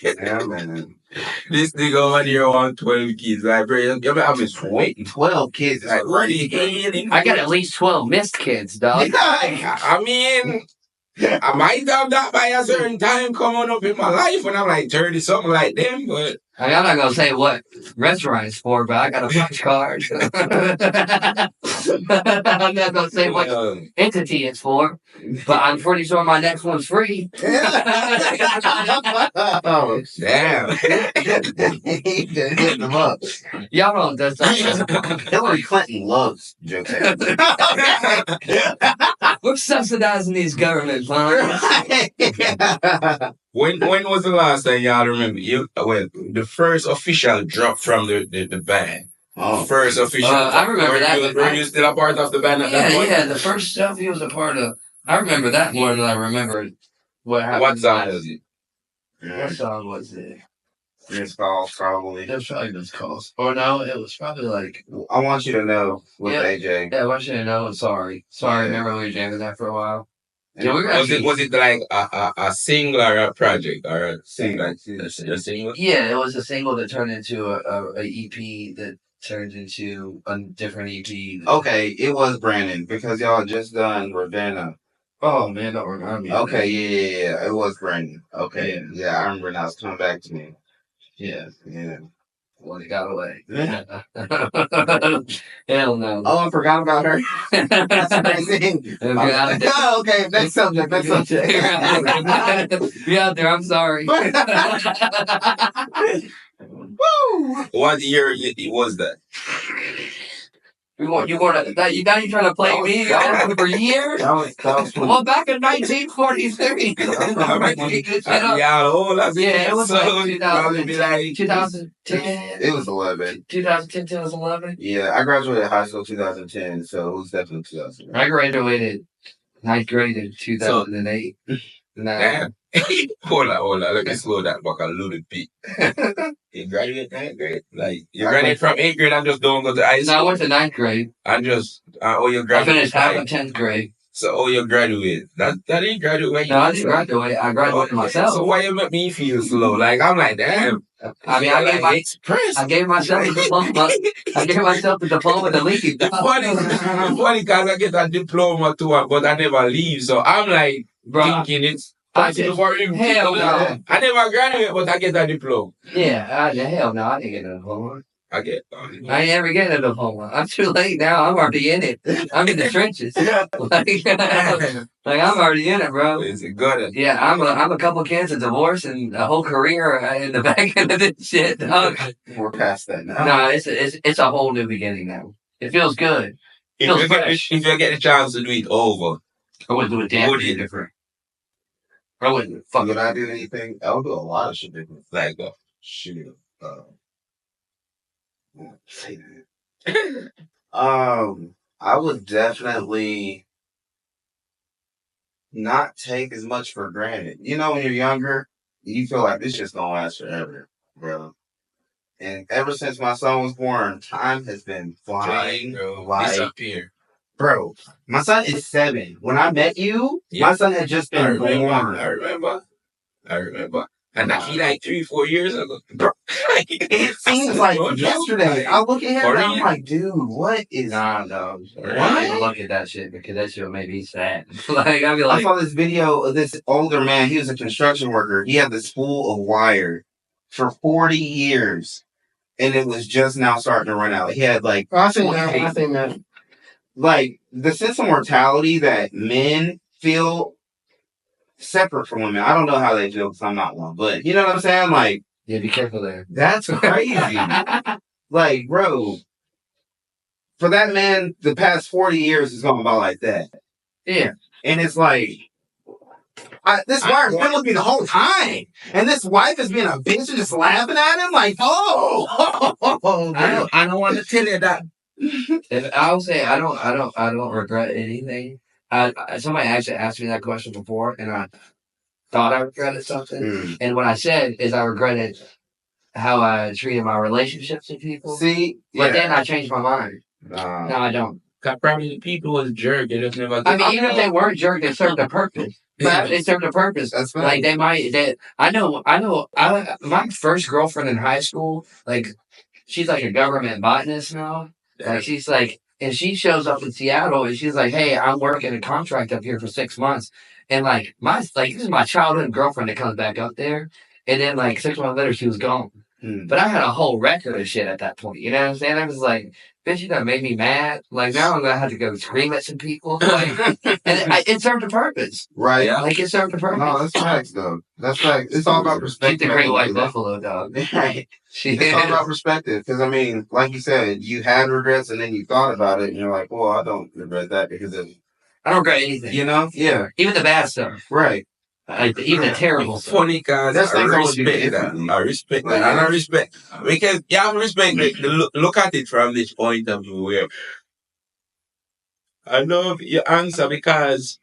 Yeah, man. This nigga over here want 12 kids. Like, bro, you're having sweating. 12 kids. Like, really? I got at least 12 missed kids, dog. I mean, I might have that by a certain time coming up in my life when I'm like 30 something like them, but I mean, I'm not gonna say what restaurant it's for, but I got a punch card. I'm not gonna say what entity it's for, but I'm pretty sure my next one's free. Oh, damn. Hitting them up. Y'all know that's Hillary Clinton loves jokes. We're subsidizing these government funds. When was the last time y'all remember? The first official drop from the band. Oh. First official. I remember that. Were you still a part of the band at that point? Yeah, the first stuff he was a part of. I remember that more than I remember what happened. What song was it? What song was it? This calls probably. It was probably This Calls. Or no, it was probably like... I want you to know with AJ. Yeah, I want you to know. Sorry. Remember we were jamming that for a while? Yeah, was it like a single or a project or a single? A single? Yeah, it was a single that turned into a EP that turned into a different EP. Okay, it was Brandon because y'all just done Ravenna. Oh man, don't remind me. Okay, yeah, it was Brandon. Okay, yeah, I remember now. It's coming back to me. Yeah. Well, it got away. Yeah. Hell no. Oh, I forgot about her. That's amazing. Oh, okay, next subject. Be out there. I'm sorry. Woo! What year was that? You want to now you trying to play me for years? That was Well, back in 1943. Yeah, it was like 2010. It was 11. 2010, 2011. Yeah, I graduated high school 2010, so it was definitely 2010. I graduated 9th grade in 2008. Damn. Hold on. Let me slow that back a little bit. You graduated 9th grade? Like, you graduated from 8th grade and just don't go to high school? No, I went to 9th grade. And just, you I graduated? finished half of 10th grade. So, you graduated? That didn't graduate? No, I didn't graduate. I graduated myself. So, why you make me feel slow? Like, I'm like, damn. I mean, I gave myself the diploma. I gave myself the diploma to leave. It's funny because I get a diploma too, but I never leave. So, I'm like, Bro, thinking it's Possible for him. Hell no. I never graduate, but I get a diploma. Yeah, hell no, I didn't get a diploma. I get. I ain't never get a diploma. I'm too late now. I'm already in it. I'm in the trenches. Like I'm already in it, bro. Is it good? Yeah, I'm a couple kids, a divorce, and a whole career in the back end of this shit, dog. We're past that now. No, it's a whole new beginning now. It feels good. Feels fresh. If you get a chance to do it over, I wouldn't do it damn different. I wouldn't fuck Would it. I do anything? I would do a lot of shit different. like Shit. Say that. I would definitely not take as much for granted. You know, when you're younger, you feel like this just gonna last forever, bro. And ever since my son was born, time has been flying. disappear. Bro, my son is 7. When I met you, my son had just been born. I remember. And he like 3-4 years ago. Bro, it seems like yesterday. I look at him and I'm like, dude, what is... Nah, no. What? I don't even look at that shit because that shit would make me sad. Like, I'd be I like... saw this video of this older man. He was a construction worker. He had this spool of wire for 40 years. And it was just now starting to run out. He had like... I think that. Like, the sense of mortality that men feel separate from women. I don't know how they feel because I'm not one. But, you know what I'm saying? Like... Yeah, be careful there. That's crazy. Like, bro, for that man, the past 40 years is going about like that. Yeah. And it's like, this wire's been with me the whole time. And this wife is being a bitch and just laughing at him like, I don't want to tell you that. I'll say I don't regret anything. Somebody actually asked me that question before, and I thought I regretted something. And what I said is I regretted how I treated my relationships with people. See? But then I changed my mind. No, I don't. Cause probably the people was jerk. They just never. I mean, even if they weren't jerk, they served a purpose. They served a purpose. That's fine. Like I know. My first girlfriend in high school, like, she's like a government botanist now. Like, she's like, and she shows up in Seattle and she's like, hey, I'm working a contract up here for 6 months. And like, this is my childhood girlfriend that comes back up there. And then like 6 months later, she was gone. But I had a whole record of shit at that point. You know what I'm saying? I was like, bitch, you done made me mad. Like, now I'm going to have to go scream at some people. Like, and it served a purpose. Right. Yeah. Like, it served a purpose. No, that's facts, though. That's facts. It's all about perspective. She's the great white buffalo, dog. Right. It's all about perspective. Because, I mean, like you said, you had regrets and then you thought about it and you're like, well, I don't regret that because of... I don't regret anything. You know? Yeah. Even the bad stuff. Right. Even the terrible stuff. Funny, cause That's I things I would do respect that. differently. I respect that. And I respect because you have to respect look at it from this point of view where I love your answer because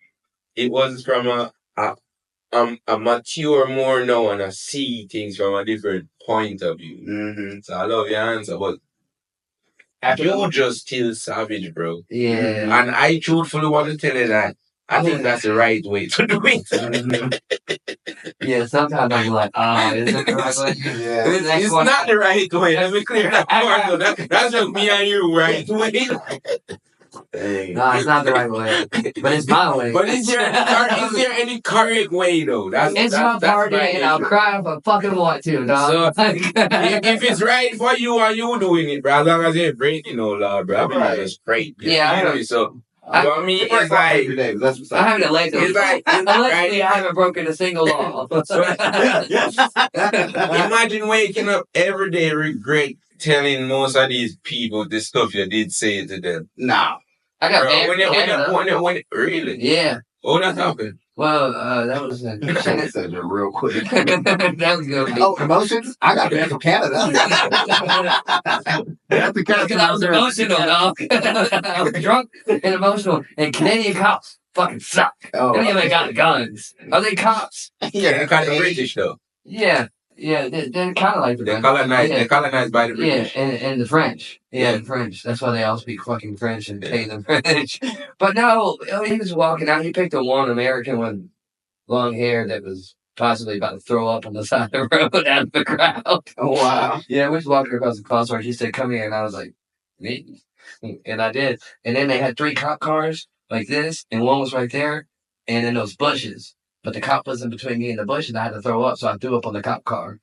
it was from a mature more now and I see things from a different point of view. Mm-hmm. So I love your answer, but you just still savage, bro. Yeah. And I truthfully want to tell you that I think that's the right way to do it. Yeah, sometimes I'm like, is it the right way? Yeah. It's not the right way. Let me clear that part. That's just me and you, right way. Hey. No, it's not the right way. But it's my way. But is there any correct way, though? It's my party, and I'll cry if I fucking want to, dog. So, if it's right for you and you doing it, bro, as long as you're breaking, Lord, bro, I mean, that's great. Yeah, you know, so... I mean, it's like I haven't elected. It's like allegedly, I haven't broken a single law. Imagine waking up every day regret telling most of these people the stuff you did say to them. Nah, I got banned. When really? Yeah. Oh, that's happened. Well, that was real quick. That was good. Oh, emotions? I got banned from Canada. Because I was emotional, dog. I was drunk and emotional. And Canadian cops fucking suck. Oh, they don't even got guns. Are they cops? Yeah, they're kind of British, though. Yeah. Yeah, they're kind of like the They're colonized by the British. Yeah, and the French. Yeah, the French. That's why they all speak fucking French and pay them French. But no, he was walking out. He picked a one American with long hair that was possibly about to throw up on the side of the road out of the crowd. Oh, wow. Yeah, we was walking across the crosswalk. He said, come here. And I was like, me? And I did. And then they had 3 cop cars like this, and one was right there, and then those bushes. but the cop was in between me and the bush, and I had to throw up, so I threw up on the cop car.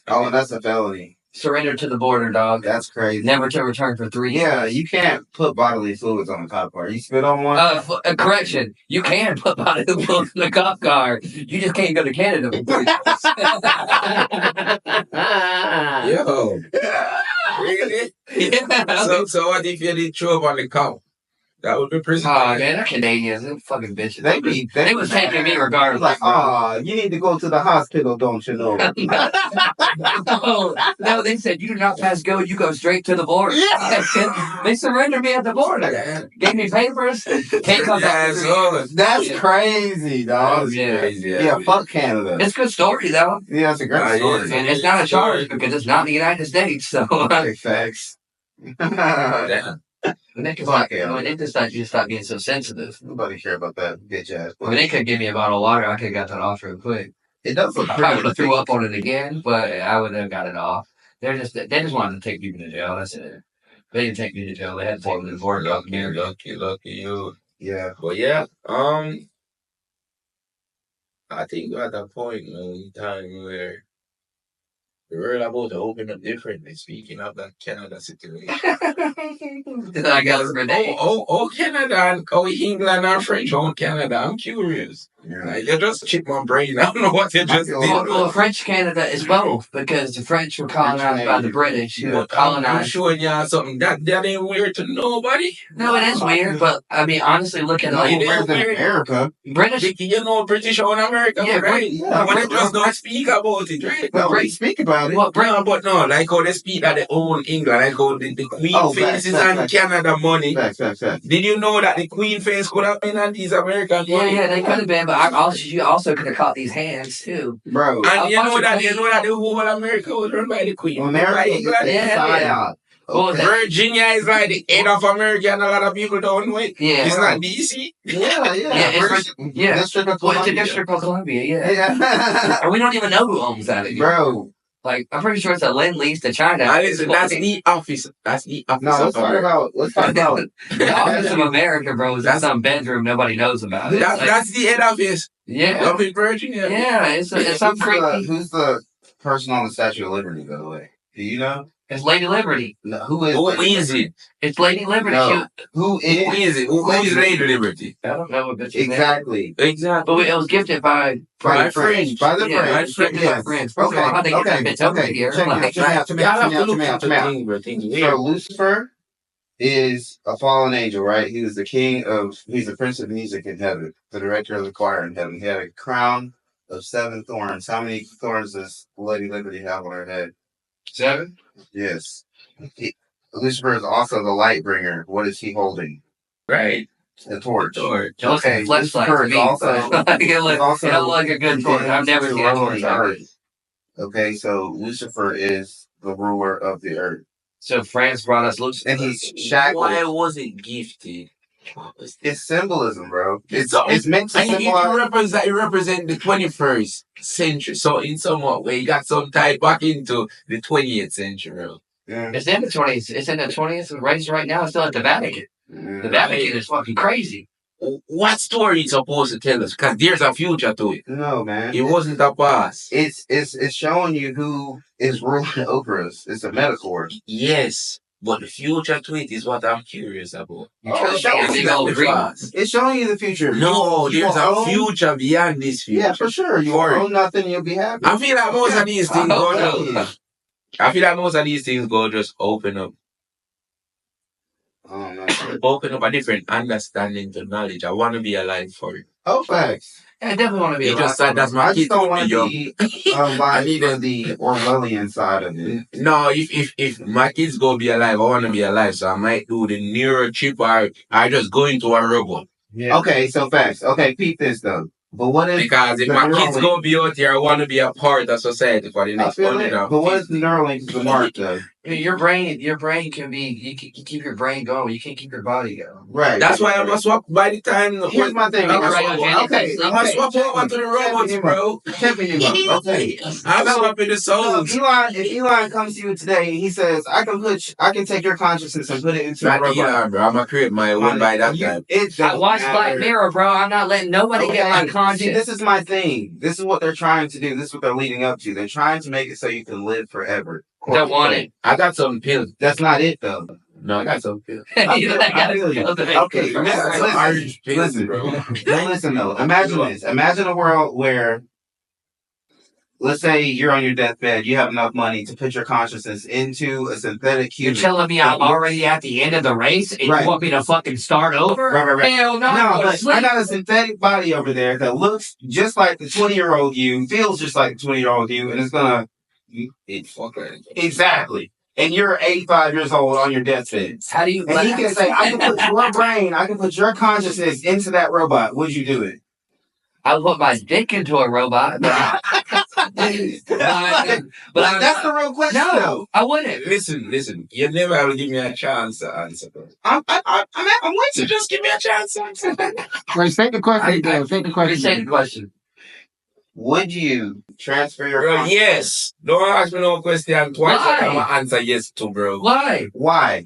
Oh, that's a felony. Surrendered to the border, dog. That's crazy. Never to return for 3 years. Yeah, you can't put bodily fluids on a cop car. You spit on one? Correction. You can put bodily fluids in the cop car. You just can't go to Canada for 3 years. Yo. Really? Yeah. So what if you did throw up on the cop? That would be prison. Oh, man, they're Canadians. They're fucking bitches. They was taking me regardless. Like, you need to go to the hospital, don't you know? No, they said, you do not pass go, you go straight to the border. Yeah. They surrendered me at the border. Gave me papers. Can't come back. That's crazy, dog. Yeah. Crazy, Yeah, fuck Canada. It's a good story, though. Yeah, it's a great story. And it's not a charge because it's not in the United States. So, Facts. Yeah. they just stop being so sensitive. Nobody care about that bitch ass. I mean, they could give me a bottle of water. I could have got that off real quick. It does look I pretty. probably would have threw up on it again, but I would have got it off. They just wanted to take people to jail. That's it. They didn't take me to jail. They had to take me to the border. Lucky you. Yeah. But yeah, I think we're at that point in time where the world about to open up differently. Speaking of that Canada situation. I got a grenade. Canada and England and French on Canada. I'm curious. Yeah. Like, you just chip my brain. I don't know what you just did. Well, French Canada is both because the French were colonized by the British who were I'm colonized. showing y'all something that ain't weird to nobody. No, it is weird, but I mean, honestly, look at like America. British. You know British on America, Yeah, right? Yeah, But they just don't speak about it, right? Well, we speak about it. Well, But no, like how they speak that they own England, like how the Queen faces and Canada money. Facts. Did you know that the Queen face could have been on these American money? Yeah, they could have been, but you also could have caught these hands too. Bro. And you know that the whole America was run by the Queen. America is inside out. Okay. Virginia is like the head of America and a lot of people don't know it. Yeah. It's not DC. Yeah. District of Well, it's a Columbia. District of Columbia, yeah. Yeah. And we don't even know who owns that anymore. Bro. Like, I'm pretty sure it's a lend-lease to China. Listen, that's the office. That's the office. No, let's talk about the office of America, bro. Is in some bedroom nobody knows about. That's the head office. Yeah. Up in Virginia. Yeah, it's some creepy. Who's the person on the Statue of Liberty, by the way? Do you know? It's Lady Liberty. No, Who is it? It's Lady Liberty. No. Who is it? Who is Lady Liberty? I don't know what bitch Exactly. But it was gifted by By the French. Gifted by French. First of all, how they get that bitch over here? Check me out. So Lucifer is a fallen angel, right? He's the prince of music in heaven, the director of the choir in heaven. He had a crown of 7 thorns. How many thorns does Lady Liberty have on her head? 7? Yes. Lucifer is also the light bringer. What is he holding? Right. A torch. Okay, Lucifer is also it look like a good torch. I've never seen a torch. Okay, so Lucifer is the ruler of the earth. So France brought us Lucifer. And he's shackled. Why was it gifted? It's symbolism, bro. It's meant to symbolize. It represent the 21st century. So in somewhat way, you got some tie back into the 20th century, bro. Yeah. It's in the 20th. It's in the 20th. Right now, it's still at the Vatican. Yeah. The Vatican is fucking crazy. What story it's supposed to tell us? Because there's a future to it. No, man. It wasn't a past. It's showing you who is ruling over us. It's a metaphor. Yes. But the future to it is what I'm curious about. It's showing you the future. No, there's a future beyond this future. Yeah, for sure. You own nothing, you'll be happy. I feel like most of these things go just open up. Oh, man. Open up a different understanding to knowledge. I want to be alive for it. Oh, facts. I definitely want to be You just said that's my I kid. just don't want to be alive I need for the Orwellian side of it. No, if my kids go be alive, I want to be alive. So I might do the neurochip or I just go into a robot. Yeah. Okay, so facts. Okay, peep this though. But what if because if my kids go be out here, I want to be a part of society for the next 100 But what if the Neuralink is the mark though? Your brain can be. You can keep your brain going. You can't keep your body going. Right. That's why I'm gonna swap by the time. Here's my thing. I'm Cryogenic gonna swap over to the robots, bro. Okay. I'm swapping the So souls. if Elon comes to you today, he says, I can take your consciousness and put it into a Not robot. Elon, bro. I'm gonna create my own by that time. I watched Black Mirror, bro. I'm not letting nobody get my See, conscience. this is my thing. This is what they're trying to do. This is what they're leading up to. They're trying to make it so you can live forever. Don't want it. I got some pills. That's not it, though. No, I got some pills. I feel you. Okay, listen, bro. Listen, though. Imagine this. Imagine a world where, let's say you're on your deathbed, you have enough money to put your consciousness into a synthetic You're human. telling me I'm already at the end of the race and you want me to fucking start over? Right. Hell no. No, but I got a synthetic body over there that looks just like the 20-year-old you, feels just like the 20-year-old you, and it's gonna. Exactly. And you're 85 years old on your deathbed. How do you? And he can say, I can put your brain, I can put your consciousness into that robot. Would you do it? I put my dick into a robot. But That's the real question. No, I wouldn't. Listen. You never have to give me a chance to answer, bro. I'm with you. Just give me a chance to answer. Wait, take the question. Take the question. Restate the question. Would you transfer your Bro, consciousness? yes. Don't ask me no question twice. Why? I'm gonna answer yes to, bro. Why? Why?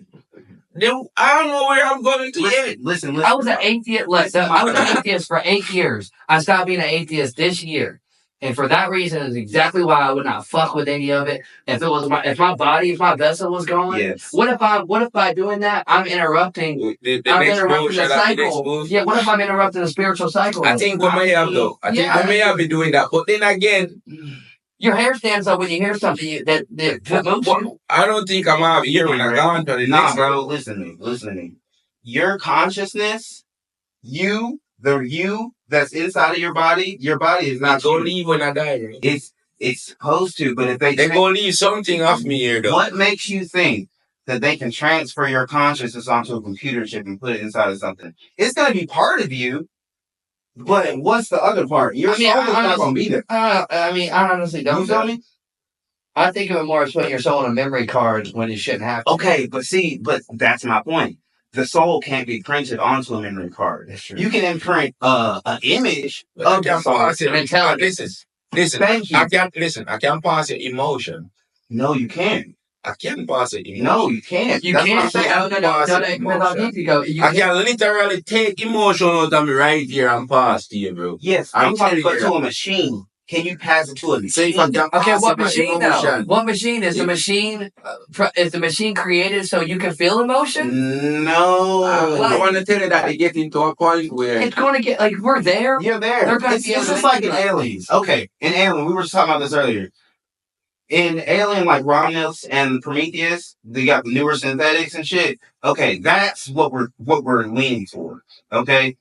Then I don't know where I'm going to yet. Listen. I was an atheist. I was an atheist for 8 years. I stopped being an atheist this year, and for that reason is exactly why I would not fuck with any of it. If my vessel was gone, Yes. what if by doing that I'm interrupting? The I'm next interrupting move, the shall I be next cycle. move? Yeah. What if I'm interrupting the spiritual cycle? I think we may have though. I think we may have been doing that. But then again, Your hair stands up when you hear something that moves you. I don't think I'm out here when I gone to the next bro. Listen to me. Your consciousness, the you that's inside of your body is not gonna you. leave when I die, bro. It's supposed to, but if They're gonna leave something off me here though. what makes you think that they can transfer your consciousness onto a computer chip and put it inside of something? It's gonna be part of you, but what's the other part? Your soul is not gonna be there. I honestly don't. You feel me? I think of it more as putting your soul on a memory card when you shouldn't have to. Okay, but that's my point. The soul can't be printed onto a memory card. That's true. You can imprint an image of the soul. Listen. Thank you. I can't pass your emotion. No, you can't. I can't pass it emotion. No, you can't. You That's what I'm can't say, saying. oh, no. I can literally take emotion out of me right here and pass to you, bro. Yes, I'm talking about to a machine. Can you pass it to a machine? Okay, what machine though? What machine is the machine? Is the machine created so you can feel emotion? No. I want to tell you that they get into a point where It's going to get like we're there. You're there. They're gonna It's be able just to- like in Aliens. Okay, in Alien, we were just talking about this earlier. In Alien, like Romulus and Prometheus, they got the newer synthetics and shit. Okay, that's what we're leaning toward. Okay,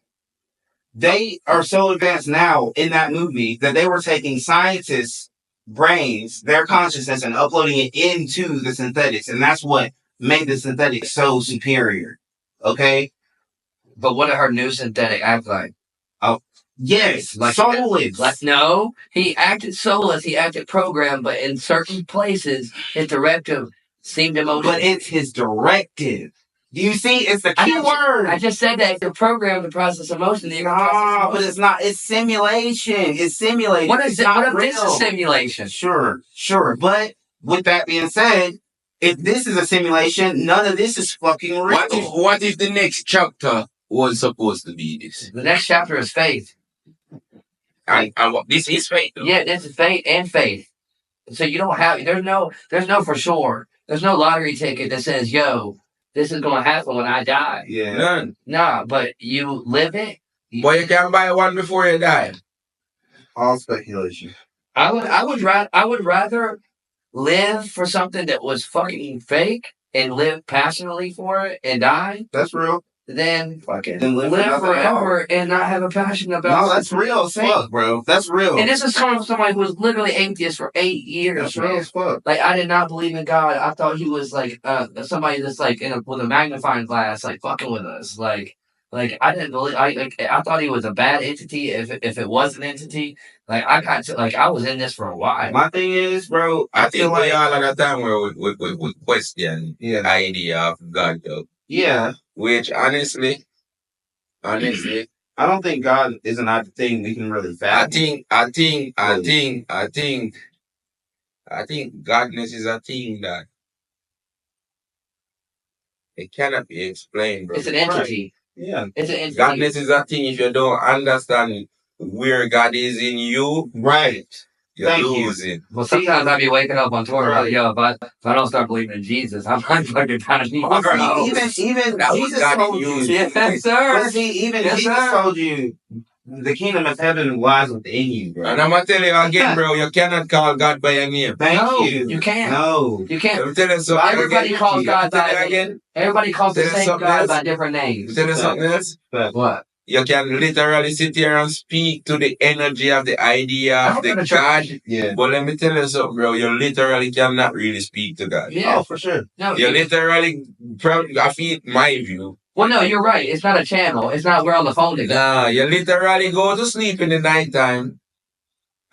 they are so advanced now in that movie that they were taking scientists' brains, their consciousness, and uploading it into the synthetics, and that's what made the synthetics so superior. Okay. But what did her new synthetic act like? Yes, Like soulless. No, he acted soulless. He acted programmed, but in certain places, his directive seemed emotional. But it's his directive. Do you see? It's the key word. I just said that you're programmed to process emotion. No, but it's not. It's simulation. It's simulation. What is It's it? not What if this real. is simulation? Sure. But with that being said, if this is a simulation, none of this is fucking real. what if the next chapter was supposed to be this? The next chapter is faith. And what this is fate though. Yeah, this is faith and faith. So you don't have. There's no for sure. There's no lottery ticket that says, "Yo, this is gonna happen when I die." Yeah. None. Nah, but you live it. Boy, you can buy one before you die. All speculation. I would rather live for something that was fucking fake and live passionately for it and die That's real. than fucking Then live live for nothing at all. forever and not have a passion about. No, that's real as fuck, bro. That's real. And this is coming from somebody who was literally atheist for 8 years. That's real Man. as fuck. Like I did not believe in God. I thought he was like somebody that's like with a magnifying glass, like fucking with us. Like Like I didn't believe. I thought he was a bad entity. If it was an entity, like I got to like I was in this for a while. My thing is, bro, I think we all at a time where we question Yeah. the idea of God, though. Yeah. Which honestly, I don't think God is not the thing we can really fathom. I think godness is a thing that it cannot be explained, bro. It's an entity. Yeah. It's an entity. Godness is a thing if you don't understand where God is in you, Right. you're Thank you. losing. Well, sometimes I be waking up on tour, Right. like, yo, if I don't start believing in Jesus, I'm not fucking down tomorrow. Well, see, even That was Jesus God told in you. you. Yes, sir. But see, even Yes, Jesus sir. told you the kingdom of heaven lies within you, bro. And I'm gonna tell you again, bro, you cannot call God by your name. Thank No, you. you can't. No. You can't. Let me tell you something. Everybody calls God Tell you by again. Everybody calls the Tell you same something God else. by different Let me names. tell you something else. But What? You can literally sit here and speak to the energy of the idea I of don't the know the God. church. yeah. But let me tell you something, bro. You literally cannot really speak to God. Yeah. Oh, for sure. No, You literally, I feel my view. well, no, you're right. It's not a channel. It's not we're on the phone together. Nah, you literally go to sleep in the nighttime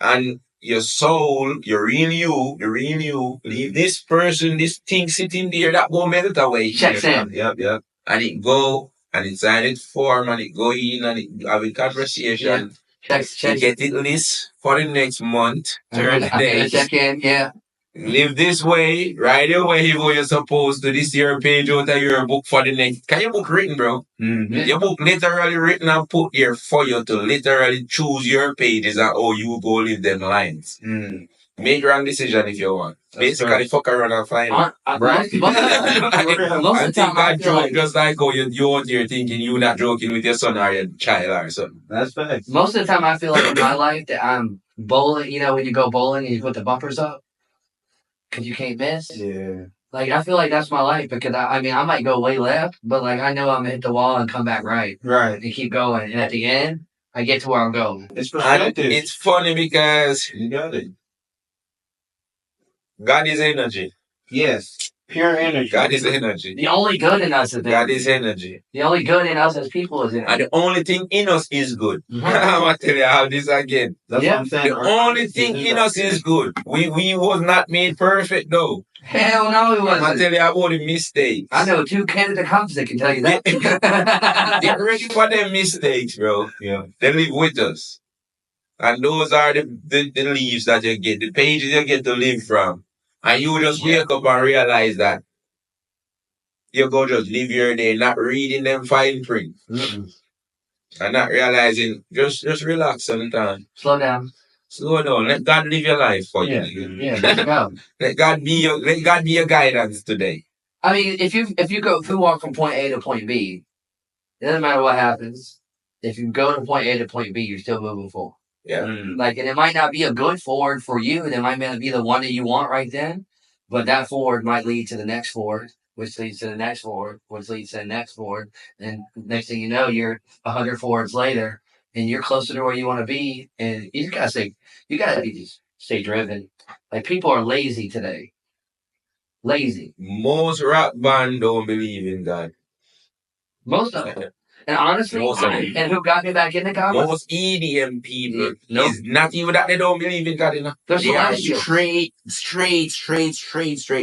and your soul, your real you, leave this person, this thing sitting there that go melt away. Checks in. Yep. And it go, and inside it form, and it go in, and it have a conversation. Checks. You get it list for the next month, 30 I'm gonna days. check in. Yeah. Live this way, right away where you're supposed to. This year page out of your book for the next. Can your book written, bro? Mm-hmm. Your book literally written and put here for you to literally choose your pages and how you go live them lines. Mm. Make wrong decision if you want. Basically, fuck around and find it. Right. Most of I the think time, I God feel joke like just like how you out here thinking you not joking with your son or your child or something. That's facts. most of the time I feel like in my life that I'm bowling. You know, when you go bowling and you put the bumpers up because you can't miss. Yeah. Like I feel like that's my life because I mean I might go way left, but like I know I'm gonna hit the wall and come back right Right. and keep going. And at the end, I get to where I'm going. It's And perspective. it's funny because You got it. God is energy. Yes. Pure energy. God is energy. The only good in us is God is energy. The only good in us as people is And the only thing in us is good. Mhm. I'm gonna tell you how this again. That's Yeah. what I'm saying. The only thing in us is good. We was not made perfect though. Hell no, it I'm gonna wasn't. tell you about the mistakes. I know 2 Canada cops that can tell you that. Get ready for them mistakes, bro. Yeah. They live with us. And those are the leaves that you get, the pages you get to live from. And you just wake up and realize that you go just live your day, not reading them fine print. Mm-mm. And not realizing, just relax sometimes. Slow down. Slow down. Let God live your life for Yeah. you. Yeah, there you go. Let God be your guidance today. I mean, if you walk from point A to point B, it doesn't matter what happens. If you go from point A to point B, you're still moving forward. Yeah. Like, and it might not be a good forward for you, and it might not be the one that you want right then, but that forward might lead to the next forward, which leads to the next forward, which leads to the next forward, and next thing you know, you're 100 forwards later, and you're closer to where you want to be, and you gotta stay driven. Like, people are lazy today. Lazy. Most rap band don't believe in God. Most of them. And honestly, Most of them. and who got me back into comedy? Most EDM people Nope. is not even that they don't believe in God, you know. They're They are celestials. straight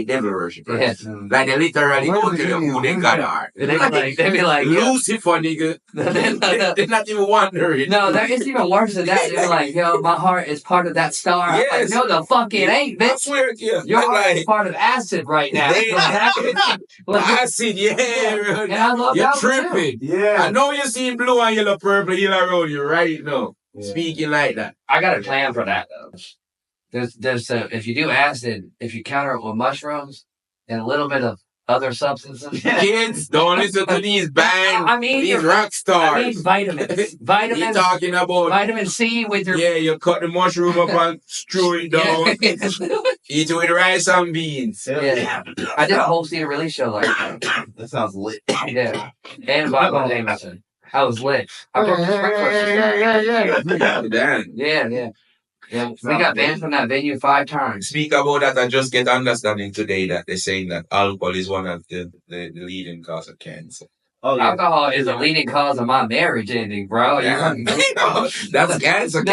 devil worshippers. Yes. Like they literally Where go the to the video? who they God are. They be like, yo. Lucifer, nigga. They're not even wondering. No, it's even worse than that. They're like, yo, my heart is part of that star. I'm Yes. like, no, the fuck it ain't, I bitch. swear to you. Your heart is Like, part of acid right now. acid, yeah. And I love You're that too. tripping. I Yeah. know you see blue and yellow, purple here around you right now. Yeah. Speaking like that. I got a plan for that though. There's if you do acid, if you counter it with mushrooms and a little bit of other substances. Kids, don't listen to these bands. I mean, These rock stars. vitamins. He Vitamins. talking about, Vitamin C with your. yeah, you cut the mushroom up and strew it down. Yeah. Eat it with rice and beans. Yeah. I did a whole theater release show like that. That sounds lit. Yeah. And Bible Jameson. I was lit. I broke the sprinkler. Damn. Yeah. We got banned from that venue 5 times. Speak about that, I just get understanding today that they're saying that alcohol is one of the leading cause of cancer. Oh yeah. Alcohol is a leading cause of my marriage ending, bro. Yeah. That's cancer.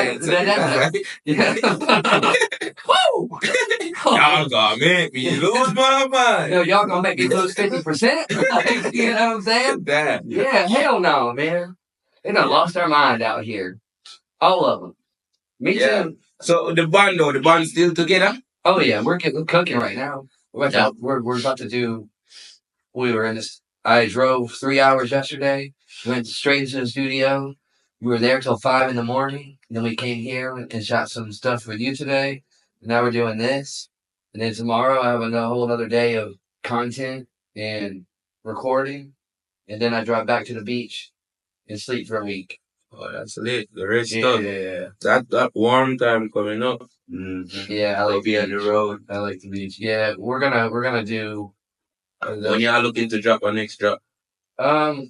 Yeah. Woo! Y'all gonna make me lose my mind. Yo, y'all gonna make me lose 50%? You know what I'm saying? That. Yeah, hell no, man. They done lost their mind out here. All of them. Me Yeah. too. So the band still together? Oh yeah, we're cooking right now. We're about to do. We were in this. I drove 3 hours yesterday. Went straight into the studio. We were there till 5 in the morning. Then we came here and shot some stuff with you today. And now we're doing this. And then tomorrow I have a whole other day of content and recording. And then I drive back to the beach and sleep for a week. Oh, that's lit. The red Yeah, stuff. yeah. That warm time coming up. Yeah, I like be on the road. I like the beach. Yeah, we're gonna do. When y'all looking to drop our next drop?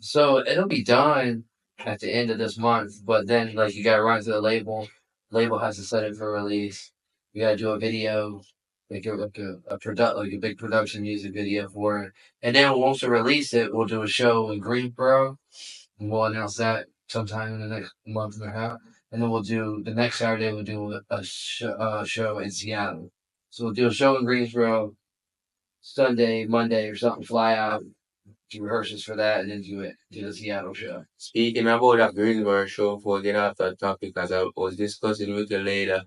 So it'll be done at the end of this month, but then like you gotta run to the label. Label has to set it for release. We gotta do a video, like a big production music video for it. And then once we release it, we'll do a show in Greensboro, and we'll announce that sometime in the next month and a half. And then we'll do the next Saturday. We'll do a show in Seattle. So we'll do a show in Greensboro Sunday, Monday, or something. Fly out, do rehearsals for that, and then do the Seattle show. Speaking about that Greensboro show, before we get off that topic, as I was discussing with you later,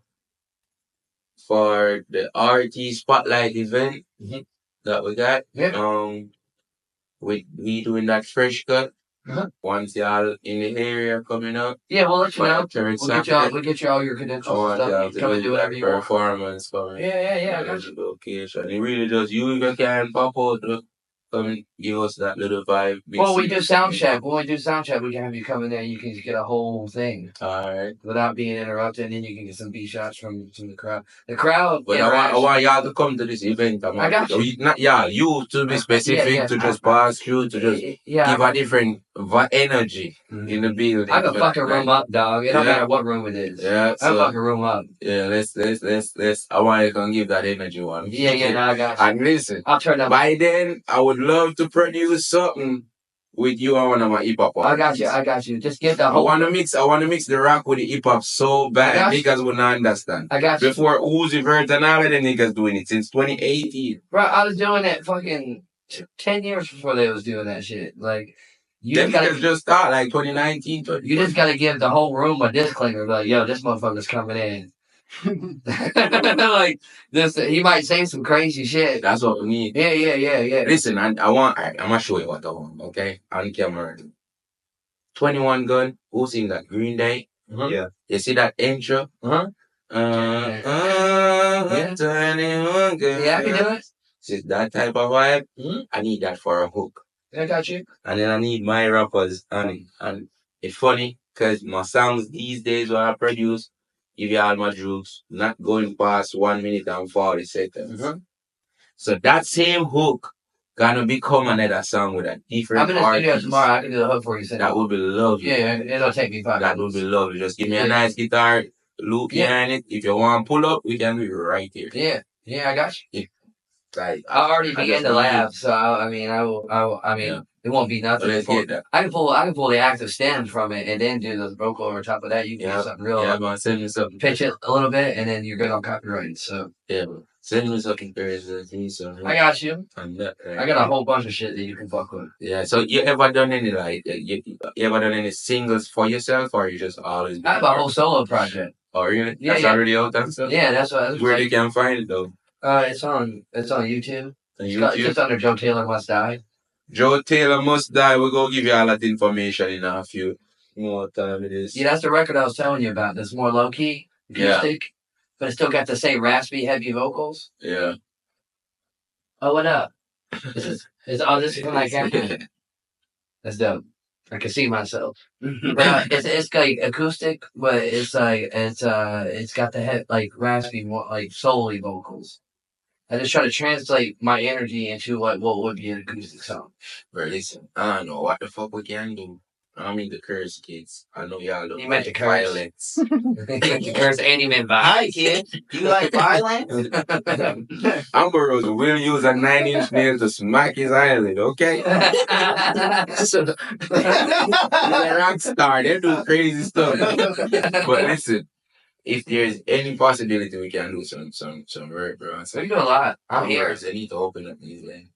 for the RT Spotlight event that we got, we doing that fresh cut. Once y'all in the area coming up, Yeah, we'll let you know. We'll get you all your credentials I and stuff. want You come and do whatever you want. performance coming. Yeah. I got you. Location. It really just you even can pop out. Come and give us that little vibe. Well, we do sound check. When we do sound check, we can have you come in there and you can get a whole thing. Alright. Without being interrupted, and then you can get some B shots from the crowd. The crowd. But I want y'all to come to this event. I got you. Not y'all, you to be specific, to just pass through, to just give a different energy in the building. I can fuck a room up, dog. It don't matter what room it is. Yeah, I fuck a room up. Yeah, let's. I want you to give that energy one. Yeah, no, I got you. And listen, I'll turn up. By then, I would love to produce something with you on one of my hip hop. I got you. Just get the whole. I want to mix the rock with the hip hop so bad. Niggas will not understand. I got you. Before Uzi Vert and all of the niggas doing it since 2018. Bro, I was doing it fucking 10 years before they was doing that shit. Like, you just start like 2019. You just gotta give the whole room a disclaimer, like, yo, this motherfucker's coming in. Like this, he might say some crazy shit. That's what we need. Yeah. Listen, I'm gonna show you what I want, okay? On camera. 21 Gun, who sing that Green Day? Yeah. You see that intro? 21 Gun. Yeah, I can do it. It's that type of vibe. I need that for a hook. I got you. And then I need my rappers on it. And it's funny, because my songs these days when I produce, give you all my jokes, not going past 1 minute and 40 seconds. So that same hook gonna become another song with a different I'm in the studio tomorrow. I can do the hook for you. That would be lovely. Yeah, it'll take me 5 minutes. That would be lovely. Just give me a nice guitar loop behind it. If you want to pull up, we can do it right here. Yeah, I got you. Like, I'll already be in the lab, so I mean, it won't be nothing. Let's get that. I can pull the active stems from it and then do the vocal over top of that. You can do something real. Yeah, man, send me something. Pitch it a little bit, and then you're good on copyright. So yeah, man. Send me something crazy. I got you. I got a whole bunch of shit that you can fuck with. Yeah. So you ever done any you ever done any singles for yourself, or you just always? I have a whole solo project. Oh, really? Yeah, that's already out and stuff. Yeah, that's what. Where you can find it though? It's on YouTube. It's just under Joe Taylor Must Die. Joe Taylor Must Die. We're gonna give you all that information in a few more time. It is. Yeah, that's the record I was telling you about. That's more low key, acoustic, but it still got the same raspy, heavy vocals. Yeah. Oh, what up? This is from like that's dope. I can see myself. But it's like acoustic, but it's got the head like raspy, like soul-y vocals. I just try to translate my energy into like what would be an acoustic song. Bro, listen, I don't know what the fuck we can do. I mean the curse kids. I know y'all don't You meant like the curse. violence. The curse Candyman Hi, vibes. kid. You like violence? Amber Rose will use a 9-inch nail to smack his eyelid, okay? So, he's a rock star. They do crazy stuff. But listen, if there's any possibility we can do some work, bro. We can do a lot. I'm here. They need to open up these lanes.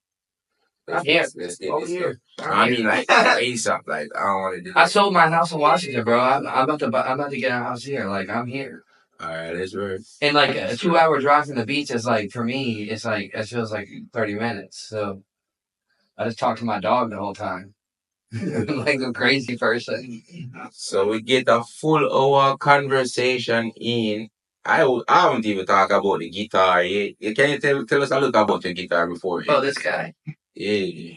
I'm here. Let's get Over this here. stuff. I mean, like ASAP. Like I don't want to do. I sold my house in Washington, bro. I'm about to get a house here. Like I'm here. All right, let's work. And like a 2-hour drive from the beach is like for me, it's like it feels like 30 minutes. So I just talk to my dog the whole time, like a crazy person. So we get a full hour conversation in. I won't even talk about the guitar. Can you tell us a little about your guitar before? Oh, this guy. Yeah.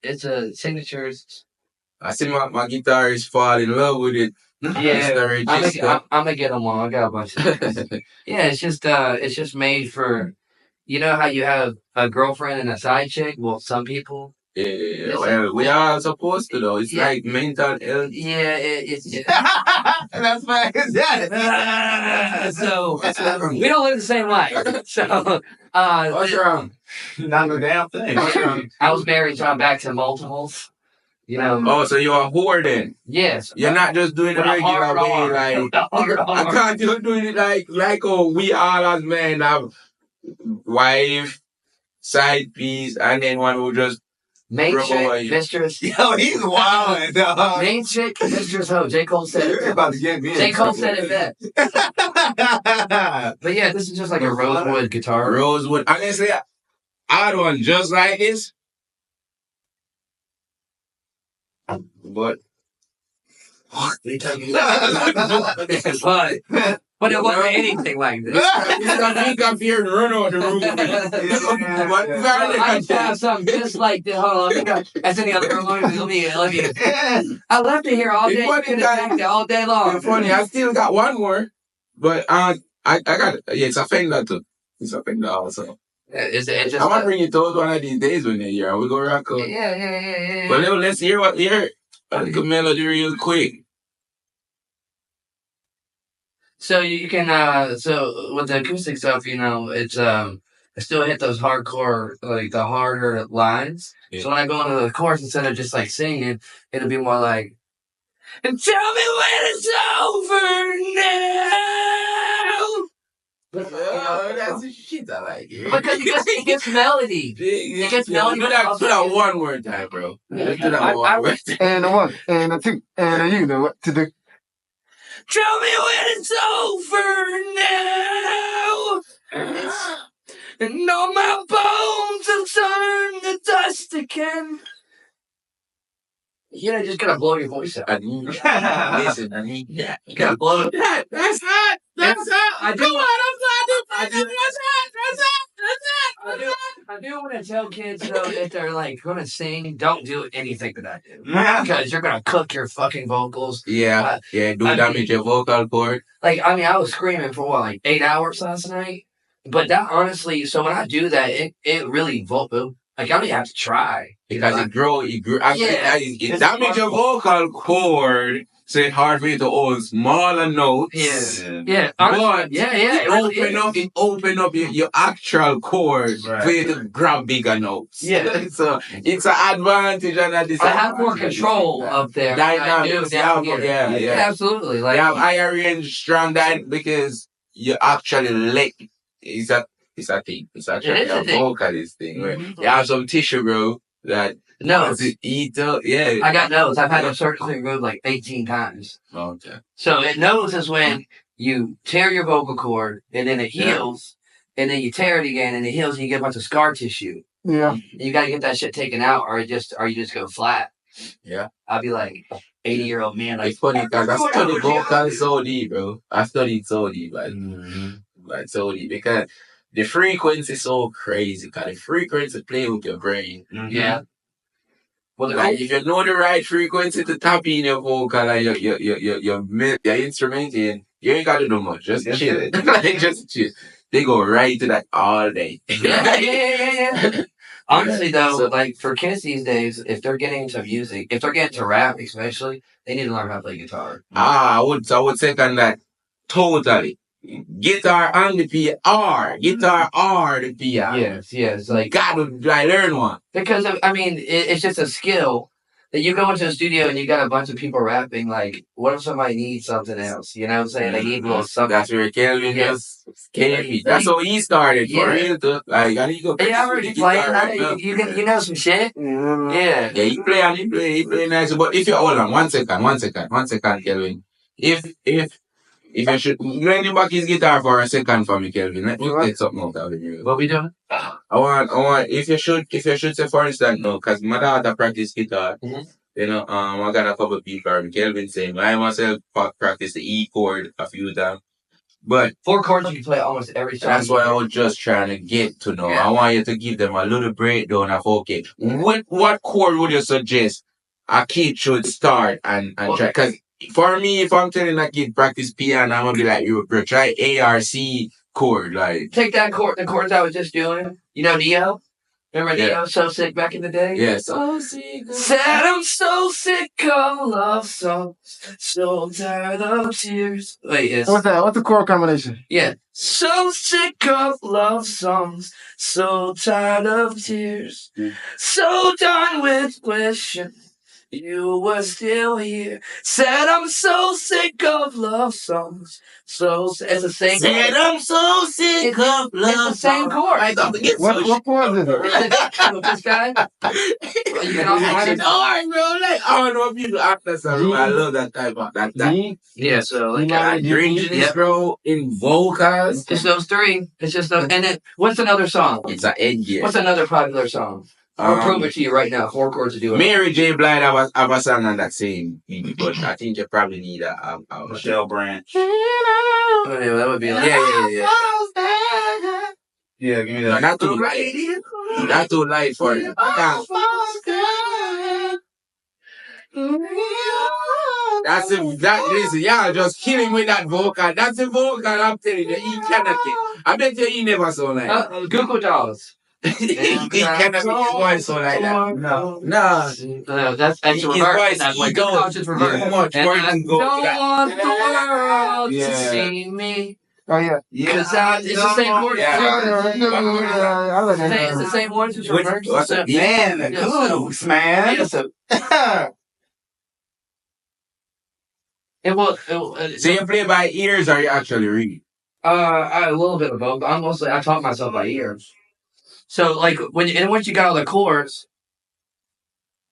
It's a signatures. I see my guitarist fall in love with it. Yeah, I'm gonna get them all. I got a bunch of them. Yeah, it's just made for, you know how you have a girlfriend and a side chick. Well, some people. Yeah, well, we are supposed to though. It's like mental health. Yeah, it's. That's why it's that. So we don't live the same life. So What's wrong? Not a damn thing. What's wrong? I was married, so I'm back to multiples. You know. Oh, so you're a whore then? Yes. You're not just doing it With a regular hard way, R. like Hard I R. can't just doing it like oh we all as men have wife, side piece, and then one who just Main rub chick, away. mistress. Yo, he's wild, dog. Main chick, mistress, hoe. J. Cole said You're it. about to get me. J. Cole said it best. that. But yeah, this is just like a rosewood guitar. Rosewood. Honestly, I had one just like this, but But it wasn't anything like this. it's gonna think I'm here and run out the room. But I used to have something just like this. Hold on, that's in the other room. Let me. I left it here all day. All day long. It's funny. I still got one more, but I got it. Yeah, it's a Fender too. It's a Fender also. It's just. I'm gonna bring you those one of these days when they're here. We go rock out. Yeah. But let's hear a little melody real quick. So you can so with the acoustic stuff, you know, it's I still hit those hardcore, like the harder lines. Yeah. So when I go into the chorus, instead of just like singing, it'll be more like, and tell me when it's over now. That's the shit I like. Because it gets melody. It gets melody. Do that one more time, bro. Let's do that one more time. And a one, and a two, and you know what to do. Tell me when it's over now. And all my bones have turned to dust again. You know, just gotta blow your voice out. Listen, You gotta blow it. That's hot. That's hot. I do. Come on, I'm I do. That's hot. I do want to tell kids though if they're like gonna sing, don't do anything that I do because you're gonna cook your fucking vocals. Yeah, do damage your vocal cord. Like I mean, I was screaming for what, like 8 hours last night. But that honestly, so when I do that, it really vocal. Like I don't even have to try Because it grow. Yeah. It damage your vocal cord, so it's hard for you to hold smaller notes. Yeah. But It open up your actual chord for you to grab bigger notes. Yeah. So it's an advantage and a disadvantage. I have more control up there. Dynamics. Yeah. Absolutely. Like You have higher range strong dynamic because you actually let it's a thing. It's actually It is a a thing. vocalist thing. Where Mhm. you have some tissue, bro, that notes. to eat up. Yeah. I got notes. I've had a certain thing removed like 18 times. Okay. So it knows is when you tear your vocal cord and then it heals, and then you tear it again and it heals and you get a bunch of scar tissue. Yeah. You got to get that shit taken out, or you just go flat. Yeah. I'll be like 80-year-old man. Like It's funny because I studied vocals so deep, bro. I studied so deep, like so deep because the frequency is so crazy. Because the frequency play with your brain. yeah. Well, Like if you know the right frequency to tap in your vocal and your instrument in, you ain't gotta do much. Just chill it. Like just chill. They go right to that all day. yeah. Honestly, though, So, like for kids these days, if they're getting into music, if they're getting to rap, especially, they need to learn how to play guitar. I would second that totally. Guitar and the PR. Guitar or the PR. Yes, like Gotta learn one. because I mean, it's just a skill that you go into a studio and you got a bunch of people rapping. Like, what if somebody needs something else? You know what I'm saying? They need a little something. That's where Kelvin Yeah. just came in. That's how he started. For Yeah. real, too. Like, I need to go. Hey, I already playing that. You know some shit. Yeah. Yeah, he play nice. But if you hold on, 1 second, Kelvin. If you should lend him back his guitar for a second for me, Kelvin. Let me take something out of you. What we doing? I want. If you should say for instance, no, because my daughter practice guitar. Mhm. You know, I got a couple of people from Kelvin saying I myself practice the E chord a few times. But 4 chords you play almost every song. that's what I was just trying to get to know. Yeah. I want you to give them a little breakdown of okay, what chord would you suggest a kid should start and try? Because for me, if I'm telling a kid practice piano, I'm gonna be like, you try A R C chord, like Take that chord, the chords I was just doing. You know Neo? Remember Yeah. Neo So Sick back in the day? yes. Oh, see, Said I'm so sick of love songs, so tired of tears. Wait, yes. What's that? What's the chord combination? Yeah. So sick of love songs, so tired of tears, so done with wishing you were still here. Said I'm so sick of love songs, it's the same. Said I'm so sick of love. It's the same chord. I don't get so What chord is it? With this guy. You can also It's hard, bro. Like, I don't know if you act that song. I love that type of that. G? Yeah, so like That dringiness, bro, in vocals. it's those 3. It's just those. And then what's another song? It's an edge. What's another popular song? I'll prove it to you right now. 4 chords to do it. Mary J. Blige have a song on that same thing, but I think you probably need a Michelle Branch. Oh, yeah, that would be like, yeah. Yeah, give me No, that. not too light. Not too light for it. Listen, y'all just killing with that vocal. That's the vocal I'm telling you. He cannot get. I bet you he never saw like that. Google Dolls. He cannot be his voice so like that. No. Nah. That's His reverse. voice, That's he like goes. Google just reverse. How much And more I can go don't to that? want the world to Yeah. see me. Oh yeah. Because it's the same chord. Yeah. I like It's the that. same words as Which- reverse. what's that? Man, the Yeah, clues, man. Yeah, so it will. So you play by ears or you actually read? A little bit of both. I taught myself by ear. So like once you got all the chords,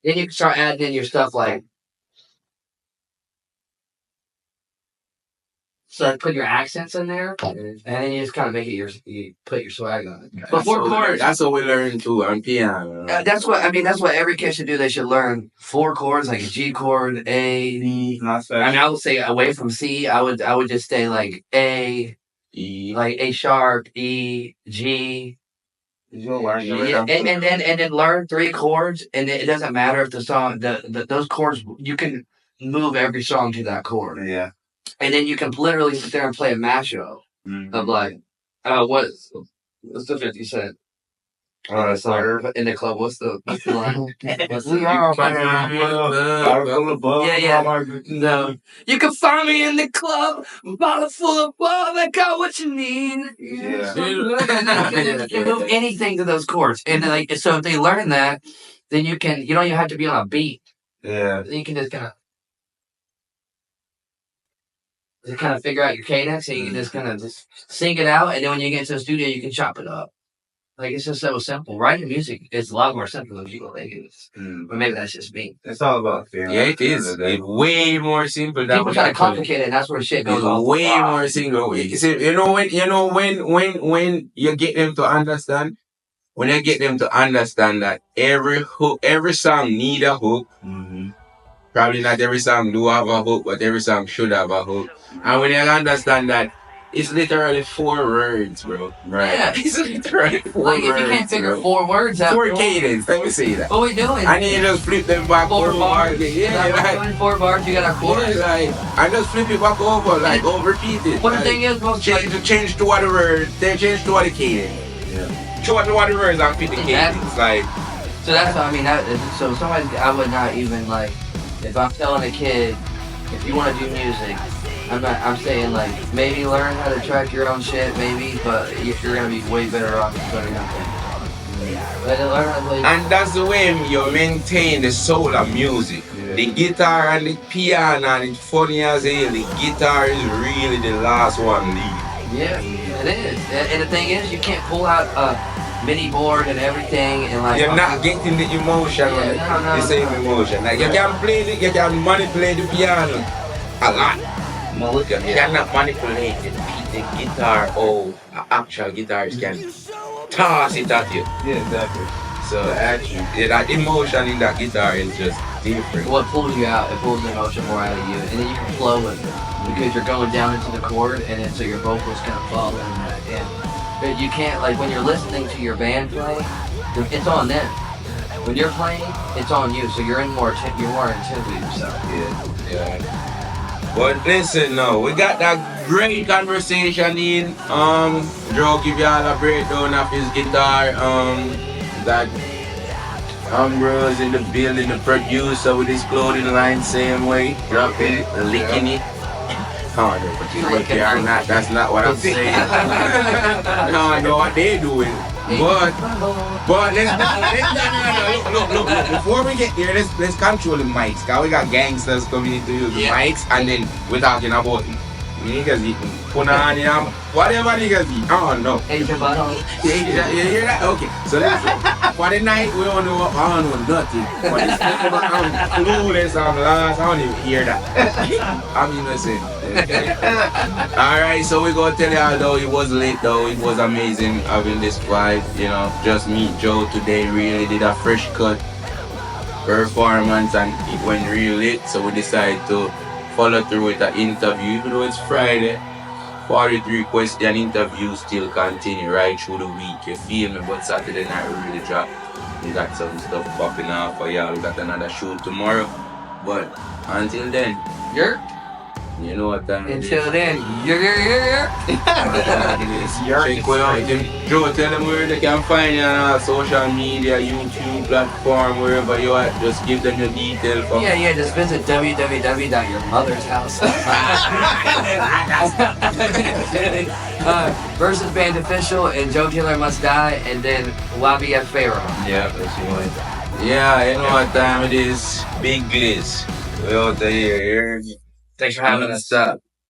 then you can start adding in your stuff like put your accents in there, and then you just kind of make it you put your swag on it. But 4 chords. That's what we learn too on piano. That's what every kid should do. They should learn 4 chords, like a G chord, A. Not I special. mean, I would say away from C. I would just stay like A, E. like A sharp, E, G. You'll learn your Yeah, rhythm. and then learn 3 chords, and it doesn't matter if the song, those chords, you can move every song to that chord, Yeah. and then you can literally sit there and play a mashup of like, what's the 50 Cent? Sorry, in the club. What's the line? We are, No, you can find me in the club, bottle full of ball. I got what you need. Yeah. You can move anything to those chords, and like so, if they learn that, then you don't even have to be on a beat. Yeah. You can just kind of figure out your cadence, and you can just kind of just sing it out, and then when you get to the studio, you can chop it up. Like it's just so simple. Writing music is a lot more simple than people think it is. But maybe that's just me. It's all about feeling. Yeah, it is. It's way more simple than People try to complicate it, and that's where shit goes It's off. way more simple. You see, when you get them to understand, when you get them to understand that every song need a hook. Mm-hmm. Probably not every song do have a hook, but every song should have a hook. And when you understand that, it's literally 4 words, bro. Right? Yeah. It's literally 4 Like words. if you can't figure bro. 4 words out, 4 cadence. Let me say that. what we doing? And then you just flip them back 4 over. bars. Yeah, like, doing 4 bars. You got a chorus. yeah, like, and just flip it back over, like, over repeat it. What the like, thing is, most change to what the word, they change to what the cadence. Yeah. show what the words and fit the cake. Exactly. It's like, So that's what I mean. So somebody, I would not even like, if I'm telling a kid, if you want to do music, I'm saying like, maybe learn how to track your own shit, maybe, but you're gonna be way better off learning how to play guitar. But learn how to play. and that's the way you maintain the soul of music. The guitar and the piano, and it's funny as hell, the guitar is really the last one leave. Yeah, it is. And the thing is, you can't pull out a MIDI board and everything and like. You're not getting the emotion, Yeah, the same emotion. Like you can you can manipulate the piano a lot. You cannot manipulate the guitar or actual guitarist can toss it at you. Yeah, exactly. So actually, that emotion in that guitar is just different. What pulls you out, it pulls the emotion more out of you, and then you can flow with it because you're going down into the chord, and then so your vocals kind of follow in that. But you can't, like when you're listening to your band play, it's on them. When you're playing, it's on you, so you're more in tune with yourself. Yeah. But listen now, we got that great conversation in. Joe give you all a breakdown of his guitar. That Ambrose in the building, the producer with his clothing line, same way, dropping it, licking it. Oh no, but they are not. That's not what I'm saying. No, I know what they're doing. But look. Before we get there, let's control the mics. Cause we got gangsters coming in to use the mics, and then we're talking about niggas eating punani and whatever niggas eat. Oh no. Hey, Jabba. You hear that? Okay. So listen, for the night we don't know. I don't know nothing. For this I'm clueless. I'm lost. I don't even hear that. I'm innocent. Alright, so we gonna tell y'all though it was lit though. It was amazing having this vibe. You know, just me, Joe today really did a fresh cut performance and it went real lit. So we decided to follow through with the interview, even though it's Friday. 43 question interviews still continue right through the week. You feel me? But Saturday night we really drop. We got some stuff popping off for y'all. We got another show tomorrow. But until then, you know what time it is. Until then, Check what out. Joe, tell them where they can find you on all social media, YouTube platform, wherever you are. Just give them your details. Yeah, just visit www.yourmothershouse. Versus Band Official and Joe Killer Must Die, and then Wabi F. Pharaoh. Yeah, that's the one. Yeah, you know what time it is. Big Gliz. We out there. Thanks for having us. Stop.